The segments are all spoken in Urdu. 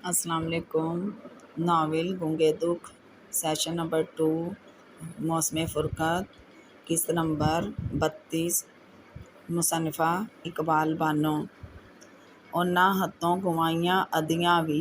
السلام علیکم۔ ناول گونگے دکھ سیشن نمبر 2 موسم فرقت قسط نمبر 32 مصنفہ اقبال بانو۔ ਉਹਨਾਂ ਹੱਥੋਂ ਗਵਾਈਆਂ ਅਦੀਆਂ ਵੀ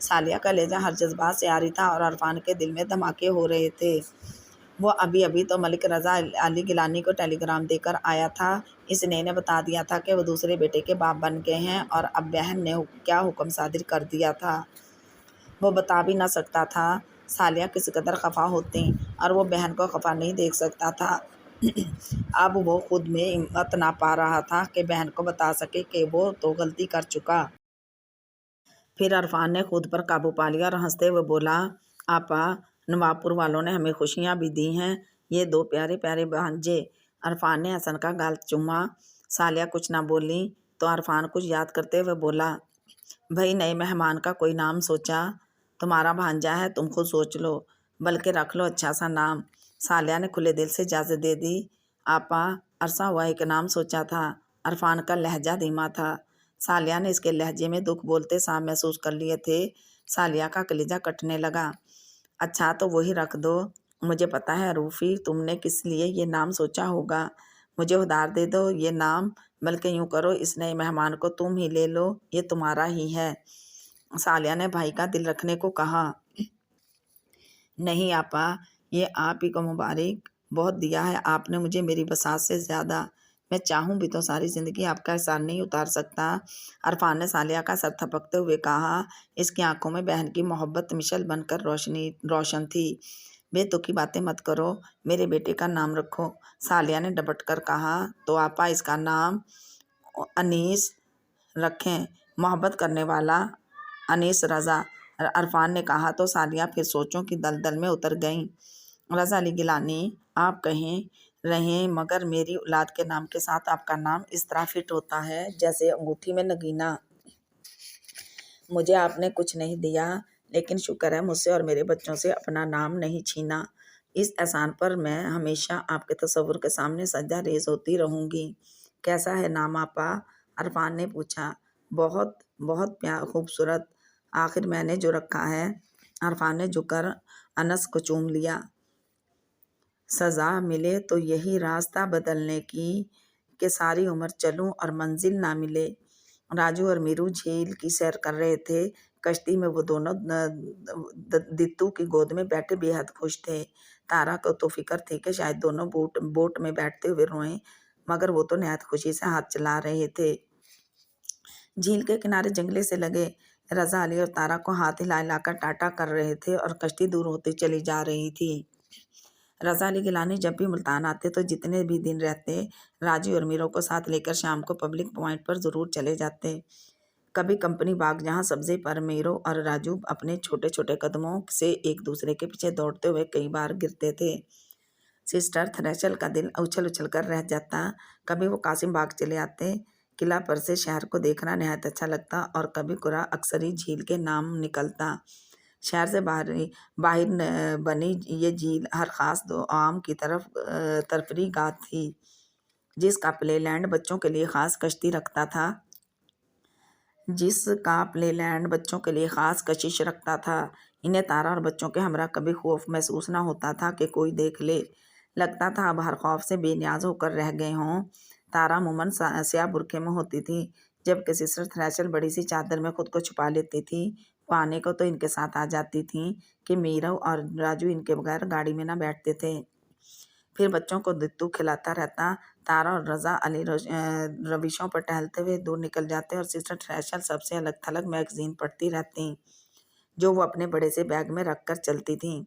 سالیہ کا لہجہ ہر جذبات سے عاری تھا اور عرفان کے دل میں دھماکے ہو رہے تھے۔ وہ ابھی تو ملک رضا علی گیلانی کو ٹیلی گرام دے کر آیا تھا۔ اس نے بتا دیا تھا کہ وہ دوسرے بیٹے کے باپ بن گئے ہیں، اور اب بہن نے کیا حکم صادر کر دیا تھا وہ بتا بھی نہ سکتا تھا۔ سالیہ کس قدر خفا ہوتی، اور وہ بہن کو خفا نہیں دیکھ سکتا تھا۔ اب وہ خود میں ہمت نہ پا رہا تھا کہ بہن کو بتا سکے کہ وہ تو غلطی کر چکا۔ پھر عرفان نے خود پر قابو پا لیا اور ہنستے ہوئے بولا، آپا، نواب پور والوں نے ہمیں خوشیاں بھی دی ہیں، یہ دو پیارے پیارے بھانجے۔ عرفان نے حسن کا گال چوما۔ سالیہ کچھ نہ بولی تو عرفان کچھ یاد کرتے ہوئے بولا، بھائی نئے مہمان کا کوئی نام سوچا؟ تمہارا بھانجا ہے، تم خود سوچ لو، بلکہ رکھ لو اچھا سا نام۔ سالیہ نے کھلے دل سے اجازت دے دی۔ آپا، عرصہ ہوا ایک نام سوچا تھا۔ عرفان کا لہجہ دھیما تھا۔ سالیہ نے اس کے لہجے میں دکھ بولتے صاف محسوس کر لیے تھے۔ سالیہ کا کلیجہ کٹنے لگا۔ اچھا تو وہی رکھ دو۔ مجھے پتہ ہے روفی، تم نے کس لیے یہ نام سوچا ہوگا۔ مجھے ادھار دے دو یہ نام، بلکہ یوں کرو اس نئے مہمان کو تم ہی لے لو، یہ تمہارا ہی ہے۔ سالیہ نے بھائی کا دل رکھنے کو کہا۔ نہیں آپا، یہ آپ ہی کو مبارک، بہت دیا ہے آپ نے مجھے میری بساط سے زیادہ۔ میں چاہوں بھی تو ساری زندگی آپ کا احسان نہیں اتار سکتا۔ عرفان نے سالیہ کا سر تھپکتے ہوئے کہا۔ اس کی آنکھوں میں بہن کی محبت مشعل بن کر روشن تھی۔ بے تکی باتیں مت کرو، میرے بیٹے کا نام رکھو۔ سالیہ نے ڈپٹ کر کہا، تو آپا اس کا نام انیس رکھیں، محبت کرنے والا انیس رضا۔ عرفان نے کہا تو سالیہ پھر سوچوں کی دلدل میں اتر گئیں۔ رضا علی گیلانی آپ کہیں رہیں، مگر میری اولاد کے نام کے ساتھ آپ کا نام اس طرح فٹ ہوتا ہے جیسے انگوٹھی میں نگینہ۔ مجھے آپ نے کچھ نہیں دیا، لیکن شکر ہے مجھ سے اور میرے بچوں سے اپنا نام نہیں چھینا۔ اس احسان پر میں ہمیشہ آپ کے تصور کے سامنے سجدہ ریز ہوتی رہوں گی۔ کیسا ہے نام آپا؟ عرفان نے پوچھا۔ بہت بہت خوبصورت، آخر میں نے جو رکھا ہے۔ عرفان نے جھک کر انس کو چوم لیا۔ سزا ملے تو یہی راستہ بدلنے کی کہ ساری عمر چلوں اور منزل نہ ملے۔ راجو اور میرو جھیل کی سیر کر رہے تھے۔ کشتی میں وہ دونوں دتو کی گود میں بیٹھے بے حد خوش تھے۔ تارا کو تو فکر تھی کہ شاید دونوں بوٹ میں بیٹھتے ہوئے روئیں، مگر وہ تو نہایت خوشی سے ہاتھ چلا رہے تھے۔ جھیل کے کنارے جنگلے سے لگے رضا علی اور تارا کو ہاتھ ہلا ہلا کر ٹاٹا کر رہے تھے اور کشتی دور ہوتی چلی جا رہی تھی۔ رضا علی گیلانی جب بھی ملتان آتے تو جتنے بھی دن رہتے، راجو اور میرو کو ساتھ لے کر شام کو پبلک پوائنٹ پر ضرور چلے جاتے۔ کبھی کمپنی باغ، جہاں سبزے پر میرو اور راجو اپنے چھوٹے چھوٹے قدموں سے ایک دوسرے کے پیچھے دوڑتے ہوئے کئی بار گرتے تھے۔ سسٹر تھریسل کا دل اچھل اچھل کر رہ جاتا۔ کبھی وہ قاسم باغ چلے آتے۔ قلعہ پر سے شہر کو دیکھنا نہایت اچھا لگتا، اور کبھی قرا اکثری جھیل کے نام نکلتا۔ شہر سے باہر بنی یہ جھیل ہر خاص عام کی تفریح گاہ تھی، جس کا پلے لینڈ بچوں کے لیے خاص کشش رکھتا تھا۔ انہیں تارا اور بچوں کے ہمراہ کبھی خوف محسوس نہ ہوتا تھا کہ کوئی دیکھ لے۔ لگتا تھا اب ہر خوف سے بے نیاز ہو کر رہ گئے ہوں۔ تارا عموماً سیاہ برقعے میں ہوتی تھی، جبکہ سسٹر تھریسل بڑی سی چادر میں خود کو چھپا لیتی تھی۔ وہ آنے کو تو ان کے ساتھ آ جاتی تھیں کہ میرو اور راجو ان کے بغیر گاڑی میں نہ بیٹھتے تھے۔ پھر بچوں کو دتو کھلاتا رہتا۔ تارا اور رضا علی روشوں پر ٹہلتے ہوئے دور نکل جاتے اور سسٹر تھریسل سب سے الگ تھلگ میگزین پڑھتی رہتی، جو وہ اپنے بڑے سے بیگ میں رکھ کر چلتی تھیں۔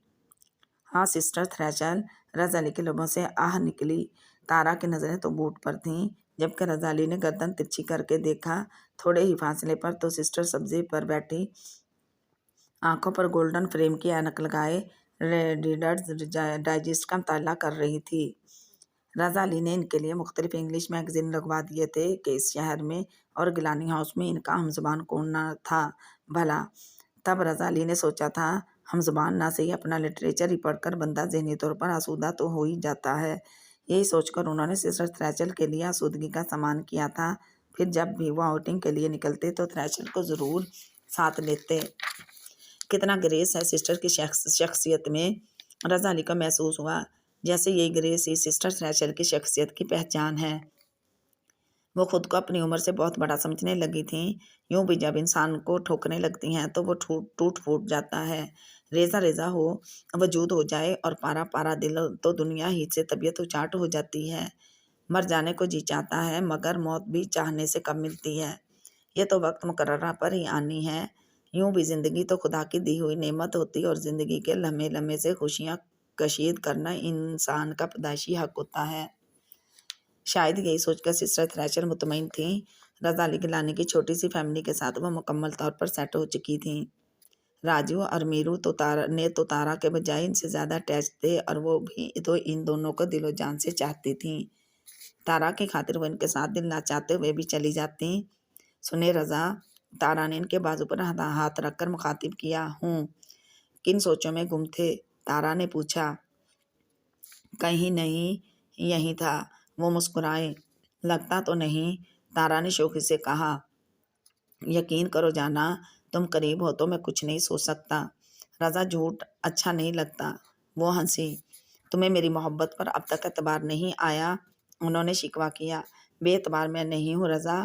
ہاں سسٹر تھریسل، رضا علی کے لبوں سے آہ نکلی۔ تارا کی نظریں تو بوٹ پر تھیں، جبکہ رضا علی نے گردن ترچھی کر کے دیکھا۔ تھوڑے ہی فاصلے پر تو سسٹر سبزے پر بیٹھی، آنکھوں پر گولڈن فریم کی اینک لگائے ریڈرز ڈائجسٹ کا مطالعہ کر رہی تھی۔ رضا علی نے ان کے لیے مختلف انگلش میگزین لگوا دیے تھے کہ اس شہر میں اور گیلانی ہاؤس میں ان کا ہم زبان کون نہ تھا بھلا۔ تب رضا علی نے سوچا تھا، ہم زبان نہ صحیح اپنا لٹریچر ہی پڑھ کر بندہ ذہنی طور پر آسودہ تو ہو ہی جاتا ہے۔ یہی سوچ کر انہوں نے سسٹر تھریسل کے لیے آسودگی کا سامان کیا تھا۔ پھر جب بھی وہ آؤٹنگ کے لیے نکلتے تو تھریسل کو ضرور ساتھ لیتے۔ کتنا گریس ہے سسٹر کی شخصیت میں، رضا علی کو محسوس ہوا جیسے یہی گریس ہی سسٹر تھریسل کی شخصیت کی پہچان ہے۔ وہ خود کو اپنی عمر سے بہت بڑا سمجھنے لگی تھیں۔ یوں بھی جب انسان کو ٹھوکنے لگتی ہیں تو وہ ٹوٹ پھوٹ جاتا ہے، ریزہ ریزہ ہو وجود ہو جائے اور پارا پارا دل تو دنیا ہی سے طبیعت اچاٹ ہو جاتی ہے۔ مر جانے کو جی چاہتا ہے مگر موت بھی چاہنے سے کم ملتی ہے۔ یہ تو وقت مقررہ پر ہی آنی ہے۔ یوں بھی زندگی تو خدا کی دی ہوئی نعمت ہوتی اور زندگی کے لمحے لمحے سے خوشیاں کشید کرنا انسان کا پیدائشی حق ہوتا ہے۔ شاید یہی سوچ کر سسٹر تھریشر مطمئن تھیں۔ رضا علی گیلانی کی چھوٹی سی فیملی کے ساتھ وہ مکمل طور پر سیٹ ہو چکی تھیں۔ راجو اور میرو تو تارا کے بجائے ان سے زیادہ اٹیچ تھے اور وہ بھی تو ان دونوں کو دل و جان سے چاہتی تھیں۔ تارا کی خاطر وہ ان کے ساتھ دل نہ چاہتے ہوئے بھی چلی جاتی۔ سنے رضا، تارا نے ان کے بازو پر ہاتھ رکھ کر مخاطب کیا۔ ہوں، کن سوچوں میں گم تھے؟ تارا نے پوچھا۔ کہیں نہیں، یہی تھا، وہ مسکرائے۔ لگتا تو نہیں، تارا نے شوخی سے کہا۔ یقین کرو جانا، تم قریب ہو تو میں کچھ نہیں سوچ سکتا۔ رضا، جھوٹ اچھا نہیں لگتا۔ وہ ہنسی۔ تمہیں میری محبت پر اب تک اعتبار نہیں آیا؟ انہوں نے شکوہ کیا۔ بے اعتبار میں نہیں ہوں رضا،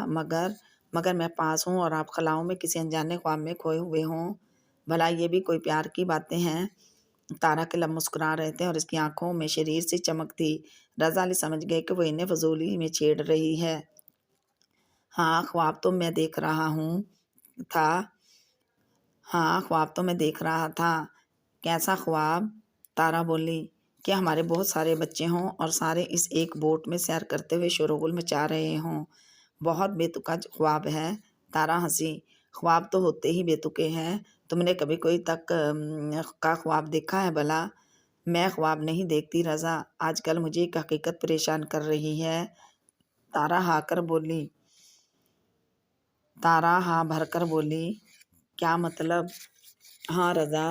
مگر میں پاس ہوں اور آپ خلاؤں میں کسی انجانے خواب میں کھوئے ہوئے ہوں۔ بھلا یہ بھی کوئی پیار کی باتیں ہیں؟ تارا کے لب مسکرا رہے تھے اور اس کی آنکھوں میں شریر سی چمک تھی۔ رضا علی سمجھ گئے کہ وہ انہیں فضولی میں چھیڑ رہی ہے۔ ہاں، خواب تو میں دیکھ رہا تھا۔ کیسا خواب؟ تارا بولی کہ ہمارے بہت سارے بچے ہوں اور سارے اس ایک بوٹ میں سیر کرتے ہوئے شور و غل مچا رہے ہوں۔ بہت بے تکا خواب ہے۔ تارا ہنسی۔ خواب تو ہوتے ہی بے تکے ہیں۔ تم نے کبھی کوئی تک کا خواب دیکھا ہے بھلا؟ میں خواب نہیں دیکھتی رضا، آج کل مجھے ایک حقیقت پریشان کر رہی ہے۔ تارا ہاں بھر کر بولی۔ کیا مطلب؟ ہاں رضا،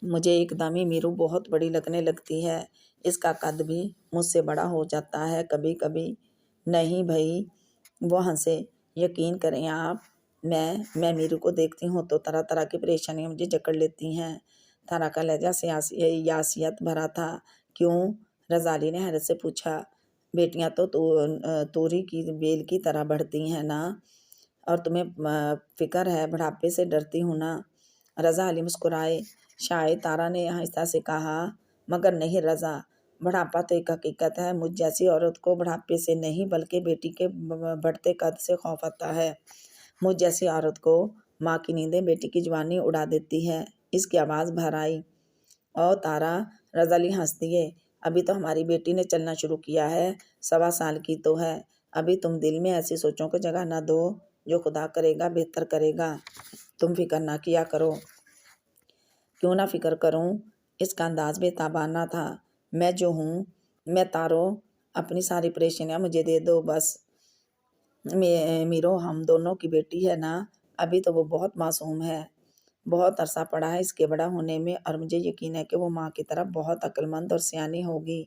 مجھے ایک دم ہی میرو بہت بڑی لگنے لگتی ہے۔ اس کا قد بھی مجھ سے بڑا ہو جاتا ہے کبھی کبھی۔ نہیں بھائی، وہ ہنسے۔ یقین کریں آپ، میں میرو کو دیکھتی ہوں تو طرح طرح کی پریشانیاں مجھے جکڑ لیتی ہیں۔ تارا کا لہجہ یاسیت بھرا تھا۔ کیوں؟ رضا علی نے حیرت سے پوچھا۔ بیٹیاں تو توری کی بیل کی طرح بڑھتی ہیں نا، اور تمہیں فکر ہے بڑھاپے سے ڈرتی ہوں نا؟ رضا علی مسکرائے۔ شاید، تارا نے آہستہ سے کہا، مگر نہیں رضا، بڑھاپا تو ایک حقیقت ہے۔ مجھ جیسی عورت کو بڑھاپے سے نہیں بلکہ بیٹی کے بڑھتے قد سے خوف آتا ہے۔ مجھ جیسی عورت کو ماں کی نیندیں بیٹی کی جوانی اڑا دیتی ہے۔ اس کی آواز بھر آئی۔ او تارا، رضا علی ہنس دیے۔ ابھی تو ہماری بیٹی نے چلنا شروع کیا ہے، 1.25 سال کی تو ہے۔ ابھی تم دل میں ایسی سوچوں کو جگہ نہ دو، جو خدا کرے گا بہتر کرے گا۔ تم فکر نہ کیا کرو۔ کیوں نہ فکر کروں؟ اس کا انداز بے تابانہ تھا۔ میں جو ہوں، میں تارو، اپنی ساری پریشانیاں مجھے دے دو بس۔ میرو ہم دونوں کی بیٹی ہے نا، ابھی تو وہ بہت معصوم ہے۔ بہت عرصہ پڑا ہے اس کے بڑا ہونے میں اور مجھے یقین ہے کہ وہ ماں کی طرح بہت عقل مند اور سیانی ہوگی۔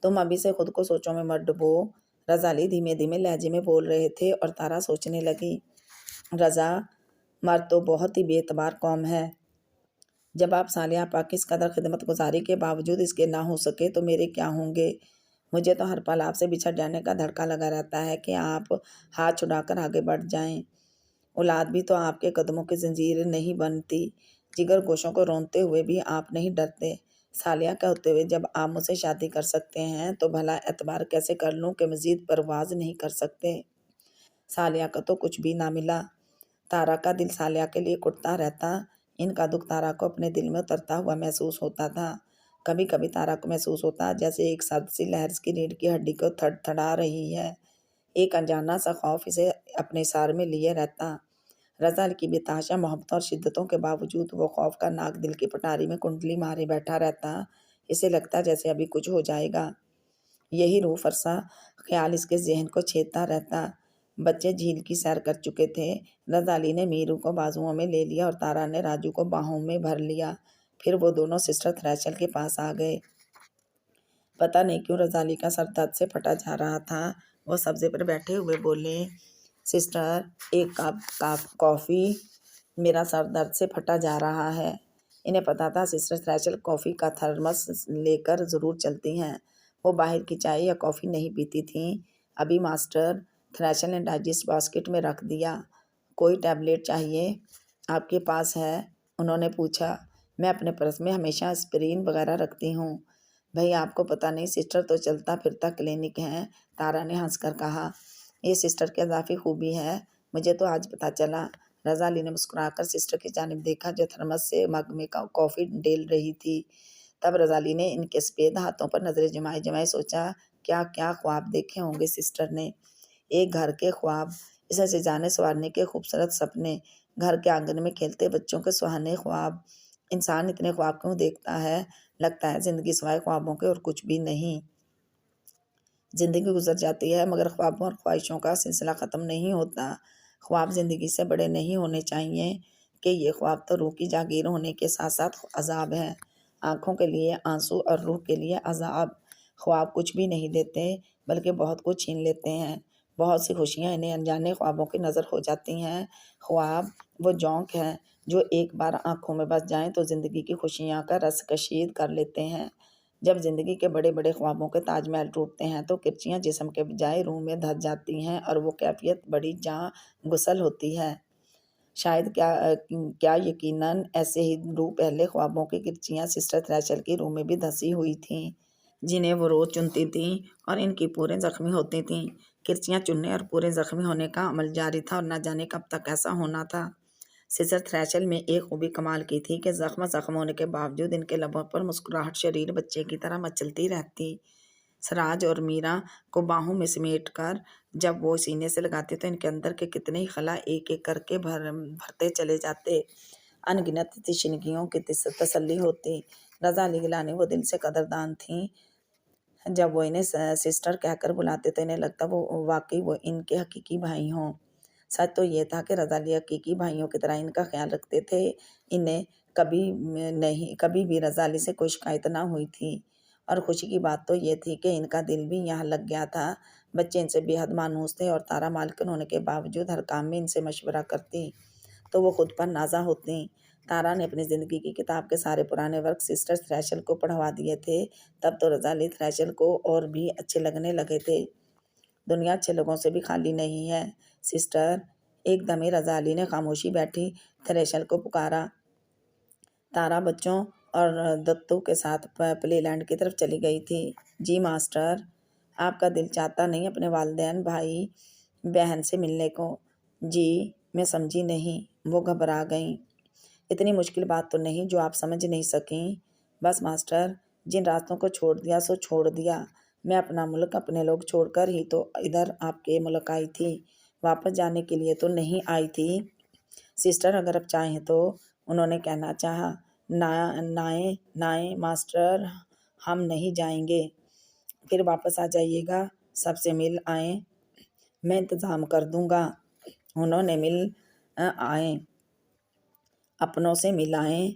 تم ابھی سے خود کو سوچوں میں مت ڈبو۔ رضا علی دھیمے دھیمے لہجے میں بول رہے تھے اور تارا سوچنے لگی۔ رضا، مرد تو بہت ہی بے اعتبار قوم ہے۔ جب آپ صالحہ آپا کی اس قدر خدمت گزاری کے باوجود اس کے نہ ہو سکے تو میرے کیا ہوں گے؟ مجھے تو ہر پل آپ سے بچھڑ جانے کا دھڑکا لگا رہتا ہے کہ آپ ہاتھ چھڑا کر آگے بڑھ جائیں۔ اولاد بھی تو آپ کے قدموں کی زنجیر نہیں بنتی۔ جگر گوشوں کو رونتے ہوئے بھی آپ نہیں ڈرتے۔ صالحہ کا ہوتے ہوئے جب آپ مجھ سے شادی کر سکتے ہیں تو بھلا اعتبار کیسے کر لوں کہ مزید پرواز نہیں کر سکتے؟ صالحہ کا تو کچھ بھی نہ ملا۔ تارا کا دل صالحہ کے لیے کٹتا رہتا۔ ان کا دکھ تارا کو اپنے دل میں اترتا ہوا محسوس ہوتا تھا۔ کبھی کبھی تارا کو محسوس ہوتا جیسے ایک سرد سی لہر اس کی ریڑھ کی ہڈی کو تھڑ تھڑا رہی ہے۔ ایک انجانا سا خوف اسے اپنے سار میں لیے رہتا۔ رضا علی کی بے تحاشا محبتوں اور شدتوں کے باوجود وہ خوف کا ناگ دل کی پٹاری میں کنڈلی مارے بیٹھا رہتا۔ اسے لگتا جیسے ابھی کچھ ہو جائے گا۔ یہی روح فرسا خیال اس کے ذہن کو چھیدتا رہتا۔ بچے جھیل کی سیر کر چکے تھے۔ رضا علی نے میرو کو بازوؤں میں لے لیا اور تارا نے راجو کو باہوں میں بھر لیا۔ پھر وہ دونوں سسٹر تھریشر کے پاس آ گئے۔ پتہ نہیں کیوں رضا علی کا سر درد سے پھٹا جا رہا تھا۔ وہ سبزے پر بیٹھے ہوئے بولے، سسٹر، ایک کپ کافی، میرا سر درد سے پھٹا جا رہا ہے۔ انہیں پتہ تھا سسٹر تھریشر کافی کا تھرمس لے کر ضرور چلتی ہیں۔ وہ باہر کی چائے یا کافی نہیں پیتی تھیں۔ ابھی ماسٹر، تھریشل نے ڈائجسٹ باسکٹ میں رکھ دیا۔ کوئی ٹیبلٹ چاہیے آپ کے پاس ہے؟ انہوں نے پوچھا۔ میں اپنے پرس میں ہمیشہ اسپرین وغیرہ رکھتی ہوں۔ بھئی آپ کو پتہ نہیں سسٹر تو چلتا پھرتا کلینک ہے، تارا نے ہنس کر کہا۔ یہ سسٹر کی اضافی خوبی ہے، مجھے تو آج پتہ چلا۔ رضا علی نے مسکرا کر سسٹر کی جانب دیکھا جو تھرمس سے مگ میں کافی ڈیل رہی تھی۔ تب رضا علی نے ان کے سفید ہاتھوں پر نظریں جمائے سوچا کیا کیا خواب دیکھے ہوں گے سسٹر نے۔ ایک گھر کے خواب، اسے سجانے سنوارنے کے خوبصورت سپنے، گھر کے آنگن میں کھیلتے بچوں کے سہانے خواب۔ انسان اتنے خواب کیوں دیکھتا ہے؟ لگتا ہے زندگی سوائے خوابوں کے اور کچھ بھی نہیں۔ زندگی گزر جاتی ہے مگر خوابوں اور خواہشوں کا سلسلہ ختم نہیں ہوتا۔ خواب زندگی سے بڑے نہیں ہونے چاہیے کہ یہ خواب تو روح کی جاگیر ہونے کے ساتھ ساتھ عذاب ہے۔ آنکھوں کے لیے آنسو اور روح کے لیے عذاب۔ خواب کچھ بھی نہیں دیتے بلکہ بہت کچھ چھین لیتے ہیں۔ بہت سی خوشیاں انہیں انجانے خوابوں کی نظر ہو جاتی ہیں۔ خواب وہ جونک ہیں جو ایک بار آنکھوں میں بس جائیں تو زندگی کی خوشیاں کا رس کشید کر لیتے ہیں۔ جب زندگی کے بڑے بڑے خوابوں کے تاج محل ٹوٹتے ہیں تو کرچیاں جسم کے بجائے روح میں دھس جاتی ہیں اور وہ کیفیت بڑی جاں گسل ہوتی ہے۔ شاید کیا یقیناً ایسے ہی روح پہلے خوابوں کی کرچیاں سسٹر تھریشل کی روح میں بھی دھسی ہوئی تھیں جنہیں وہ روز چنتی تھیں اور ان کی پورے زخمی ہوتی تھیں۔ کرچیاں چننے اور پورے زخمی ہونے کا عمل جاری تھا اور نہ جانے کب تک ایسا ہونا تھا۔ سسٹر تھریشل میں ایک خوبی کمال کی تھی کہ زخم ہونے کے باوجود ان کے لبوں پر مسکراہٹ شریر بچے کی طرح مچلتی رہتی۔ سراج اور میرا کو باہوں میں سمیٹ کر جب وہ سینے سے لگاتے تو ان کے اندر کے کتنے ہی خلا ایک ایک کر کے بھرتے چلے جاتے۔ ان گنت تشنگیوں کی تسلی ہوتی۔ رضا علی گیلانی وہ دل سے قدردان تھیں۔ جب وہ انہیں سسٹر کہہ کر بلاتے تو انہیں لگتا وہ واقعی وہ ان کے حقیقی بھائی ہوں۔ سچ تو یہ تھا کہ رضا علی حقیقی بھائیوں کی طرح ان کا خیال رکھتے تھے۔ انہیں کبھی بھی رضا علی سے کوئی شکایت نہ ہوئی تھی اور خوشی کی بات تو یہ تھی کہ ان کا دل بھی یہاں لگ گیا تھا۔ بچے ان سے بے حد مانوس تھے اور تارا مالکن ہونے کے باوجود ہر کام میں ان سے مشورہ کرتی تو وہ خود پر نازا ہوتی۔ تارا نے اپنی زندگی کی کتاب کے سارے پرانے ورق سسٹر تھریشل کو پڑھوا دیے تھے۔ تب تو رضا علی تھریشل کو اور بھی اچھے لگنے لگے تھے۔ دنیا اچھے لوگوں سے بھی خالی نہیں ہے سسٹر، ایک دم ہی رضا علی نے خاموشی بیٹھی تھریشل کو پکارا۔ تارا بچوں اور دتو کے ساتھ پلے لینڈ کی طرف چلی گئی تھی۔ جی ماسٹر، آپ کا دل چاہتا نہیں اپنے والدین بھائی بہن سے ملنے کو؟ جی میں سمجھی نہیں، وہ گھبرا گئیں۔ اتنی مشکل بات تو نہیں جو آپ سمجھ نہیں سکیں۔ بس ماسٹر، جن راستوں کو چھوڑ دیا سو چھوڑ دیا۔ میں اپنا ملک اپنے لوگ چھوڑ کر ہی تو ادھر آپ کے ملک آئی تھی، واپس جانے کے لیے تو نہیں آئی تھی۔ سسٹر اگر آپ چاہیں تو، انہوں نے کہنا چاہا۔ نائیں ماسٹر، ہم نہیں جائیں گے۔ پھر واپس آ جائیے گا، سب سے مل آئیں، میں انتظام کر دوں گا۔ انہوں نے مل آئیں، اپنوں سے مل آئیں۔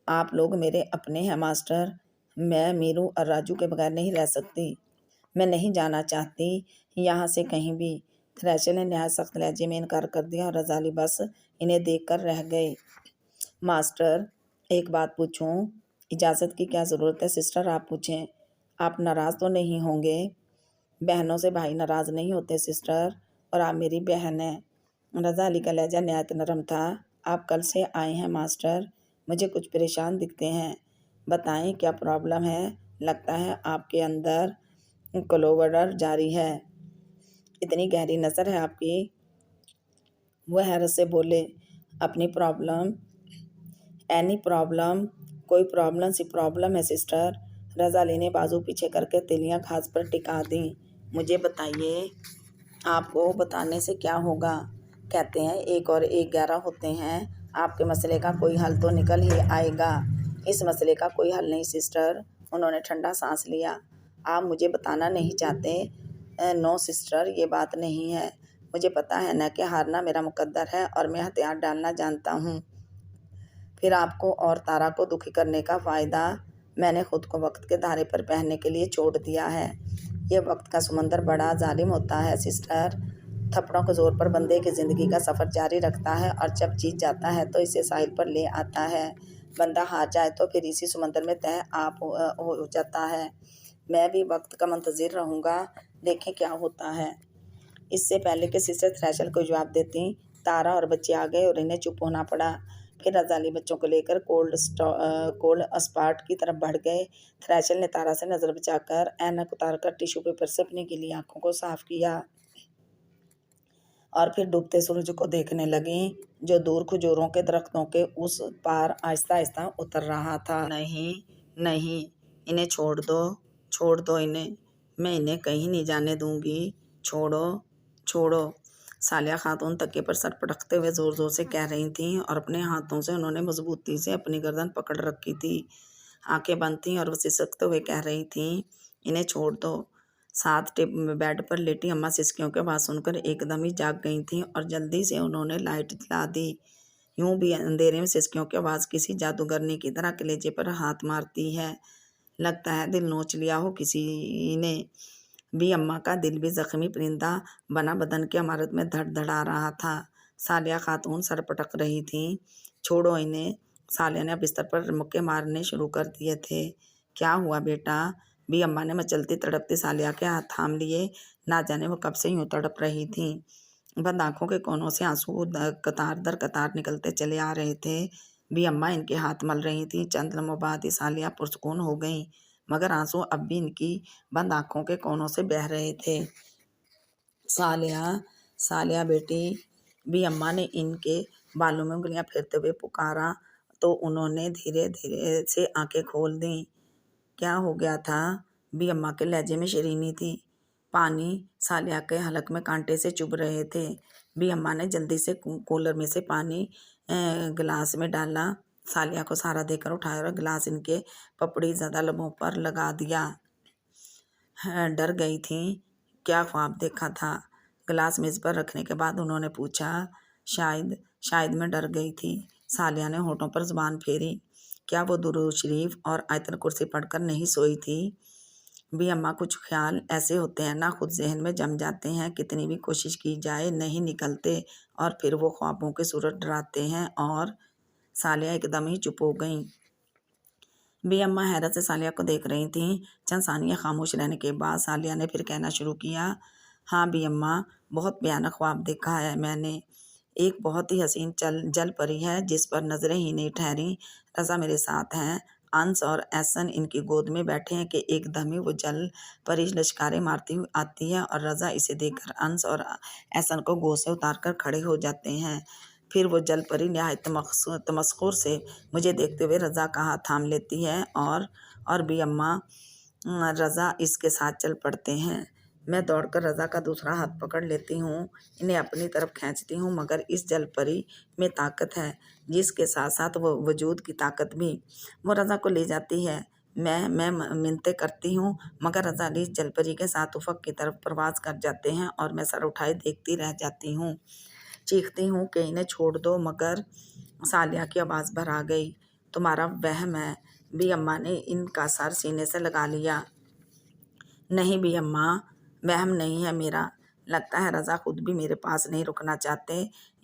آپ لوگ میرے اپنے ہیں ماسٹر، میں میرو اور راجو کے بغیر نہیں رہ سکتی۔ میں نہیں جانا چاہتی یہاں سے کہیں بھی۔ تھریشل نے نہایت سخت لہجے میں انکار کر دیا اور رضا علی بس انہیں دیکھ کر رہ گئے۔ ماسٹر، ایک بات پوچھوں؟ اجازت کی کیا ضرورت ہے سسٹر، آپ پوچھیں۔ آپ ناراض تو نہیں ہوں گے؟ بہنوں سے بھائی ناراض نہیں ہوتے سسٹر، اور آپ میری بہن ہیں۔ رضا علی کا لہجہ نہایت نرم تھا۔ آپ کل سے آئے ہیں ماسٹر، مجھے کچھ پریشان دکھتے ہیں، بتائیں کیا پرابلم ہے؟ لگتا ہے آپ کے اندر کلوورر جاری ہے، اتنی گہری نظر ہے آپ کی۔ وہ حیرت سے بولے، اپنی پرابلم؟ Any problem? کوئی پرابلم سی پرابلم ہے سسٹر۔ رضا علی نے بازو پیچھے کر کے تلیاں گھاس پر ٹکا دیں۔ مجھے بتائیے، آپ کو بتانے سے کیا ہوگا؟ کہتے ہیں 1 اور 1 11 ہوتے ہیں۔ آپ کے مسئلے کا کوئی حل تو نکل ہی آئے گا۔ اس مسئلے کا کوئی حل نہیں سسٹر، انہوں نے ٹھنڈا سانس لیا۔ آپ مجھے بتانا نہیں چاہتے؟ نو سسٹر، یہ بات نہیں ہے۔ مجھے پتا ہے نا کہ ہارنا میرا مقدر ہے اور میں ہتھیار ڈالنا جانتا ہوں۔ پھر آپ کو اور تارا کو دکھی کرنے کا فائدہ؟ میں نے خود کو وقت کے دھارے پر بہنے کے لیے چھوڑ دیا ہے۔ یہ وقت کا سمندر بڑا ظالم ہوتا ہے سسٹر، تھپڑوں کے زور پر بندے کی زندگی کا سفر جاری رکھتا ہے اور جب جیت جاتا ہے تو اسے ساحل پر لے آتا ہے۔ بندہ ہار جائے تو پھر اسی سمندر میں تہہ آپ ہو جاتا ہے۔ میں بھی وقت کا منتظر رہوں گا، دیکھیں کیا ہوتا ہے۔ اس سے پہلے کہ سسٹر تھریشل کو جواب دیتی تارا اور بچے آ گئے اور انہیں چپ ہونا پڑا۔ پھر رضا علی بچوں کو لے کر کولڈ اسپاٹ کی طرف بڑھ گئے۔ تھریشل نے تارا سے نظر بچا کر اینک اتار کر ٹیشو پیپر سے اپنی گیلی آنکھوں کو صاف کیا اور پھر ڈوبتے سورج کو دیکھنے لگیں جو دور کھجوروں کے درختوں کے اس پار آہستہ آہستہ اتر رہا تھا۔ نہیں، انہیں چھوڑ دو انہیں، میں انہیں کہیں نہیں جانے دوں گی، چھوڑو۔ سالیہ خاتون تکیے پر سر پٹکتے ہوئے زور زور سے کہہ رہی تھیں اور اپنے ہاتھوں سے انہوں نے مضبوطی سے اپنی گردن پکڑ رکھی تھی۔ آنکھیں بند تھیں اور وہ سسکتے ہوئے کہہ رہی تھیں انہیں چھوڑ دو۔ ساتھ بیڈ پر لیٹی اماں سسکیوں کے آواز سن کر ایک دم ہی جاگ گئی تھیں اور جلدی سے انہوں نے لائٹ جلا دی۔ یوں بھی اندھیرے میں سسکیوں کی آواز کسی جادوگرنی کی طرح کلیجے پر ہاتھ مارتی ہے، لگتا ہے دل نوچ لیا ہو کسی نے۔ بھی اماں کا دل بھی زخمی پرندہ بنا بدن کی عمارت میں دھڑ دھڑا رہا تھا۔ سالیہ خاتون سر پٹک رہی تھیں۔ چھوڑو انہیں۔ سالیہ نے بستر پر مکے مارنے شروع کر دیے تھے۔ کیا ہوا بیٹا؟ بھی اماں نے مچلتی تڑپتی سالیہ کے ہاتھ تھام لیے، نہ جانے وہ کب سے یوں تڑپ رہی تھیں۔ بند آنکھوں کے کونوں سے آنسو قطار در قطار نکلتے چلے آ رہے تھے۔ بھی اماں ان کے ہاتھ مل رہی تھیں۔ چند لمحوں بعد ہی سالیہ پرسکون ہو گئیں، مگر آنسو اب بھی ان کی بند آنکھوں کے کونوں سے بہہ رہے تھے۔ سالیہ بیٹی، بھی اماں نے ان کے بالوں میں انگلیاں پھیرتے ہوئے پکارا تو انہوں نے دھیرے دھیرے سے آنکھیں کھول دیں۔ کیا ہو گیا تھا؟ بھی اماں کے لہجے میں شرینی تھی۔ پانی سالیہ کے حلق میں کانٹے سے چبھ رہے تھے۔ بھی اماں نے جلدی سے کولر میں سے پانی گلاس میں ڈالا، سالیہ کو سہارا دے کر اٹھایا اور گلاس ان کے پپڑی زدہ لبوں پر لگا دیا۔ ڈر گئی تھیں؟ کیا خواب دیکھا تھا؟ گلاس میز پر رکھنے کے بعد انہوں نے پوچھا۔ شاید میں ڈر گئی تھی۔ سالیہ نے ہونٹوں پر زبان پھیری۔ کیا وہ درود شریف اور آیت الکرسی پڑھ کر نہیں سوئی تھی؟ بھی اماں کچھ خیال ایسے ہوتے ہیں نا، خود ذہن میں جم جاتے ہیں، کتنی بھی کوشش کی جائے نہیں نکلتے، اور پھر وہ خوابوں کی صورت ڈراتے ہیں۔ اور سالیہ ایک دم ہی چپ ہو گئیں۔ بھی اماں حیرت سے سالیہ کو دیکھ رہی تھیں۔ چند ثانیے خاموش رہنے کے بعد سالیہ نے پھر کہنا شروع کیا۔ ہاں بھی اماں، بہت بھیانک خواب دیکھا ہے میں نے۔ ایک بہت ہی حسین جل پری ہے جس پر نظریں ہی نہیں ٹھہری۔ رضا میرے ساتھ ہیں، انس اور احسن ان کی گود میں بیٹھے ہیں کہ ایک دم ہی وہ جل پری لشکاریں مارتی ہوئی آتی ہے اور رضا اسے دیکھ کر انس اور احسن کو گود سے اتار کر کھڑے ہو جاتے ہیں۔ پھر وہ جل پری نہایت تمسخر سے مجھے دیکھتے ہوئے رضا کا ہاتھ تھام لیتی ہے اور بھی اماں رضا اس کے ساتھ چل پڑتے ہیں۔ میں دوڑ کر رضا کا دوسرا ہاتھ پکڑ لیتی ہوں، انہیں اپنی طرف کھینچتی ہوں، مگر اس جل پری میں طاقت ہے جس کے ساتھ ساتھ وہ وجود کی طاقت بھی۔ وہ رضا کو لے جاتی ہے۔ میں منتیں کرتی ہوں، مگر رضا علی جل پری کے ساتھ افق کی طرف پرواز کر جاتے ہیں اور میں سر اٹھائے دیکھتی رہ جاتی ہوں۔ چیختی ہوں کہ انہیں چھوڑ دو، مگر سالیہ کی آواز بھر آ گئی۔ تمہارا وہم ہے۔ بھی اماں نے ان کا سر سینے سے لگا لیا۔ نہیں بھی اماں، وہم نہیں ہے میرا، لگتا ہے رضا خود بھی میرے پاس نہیں رکنا چاہتے۔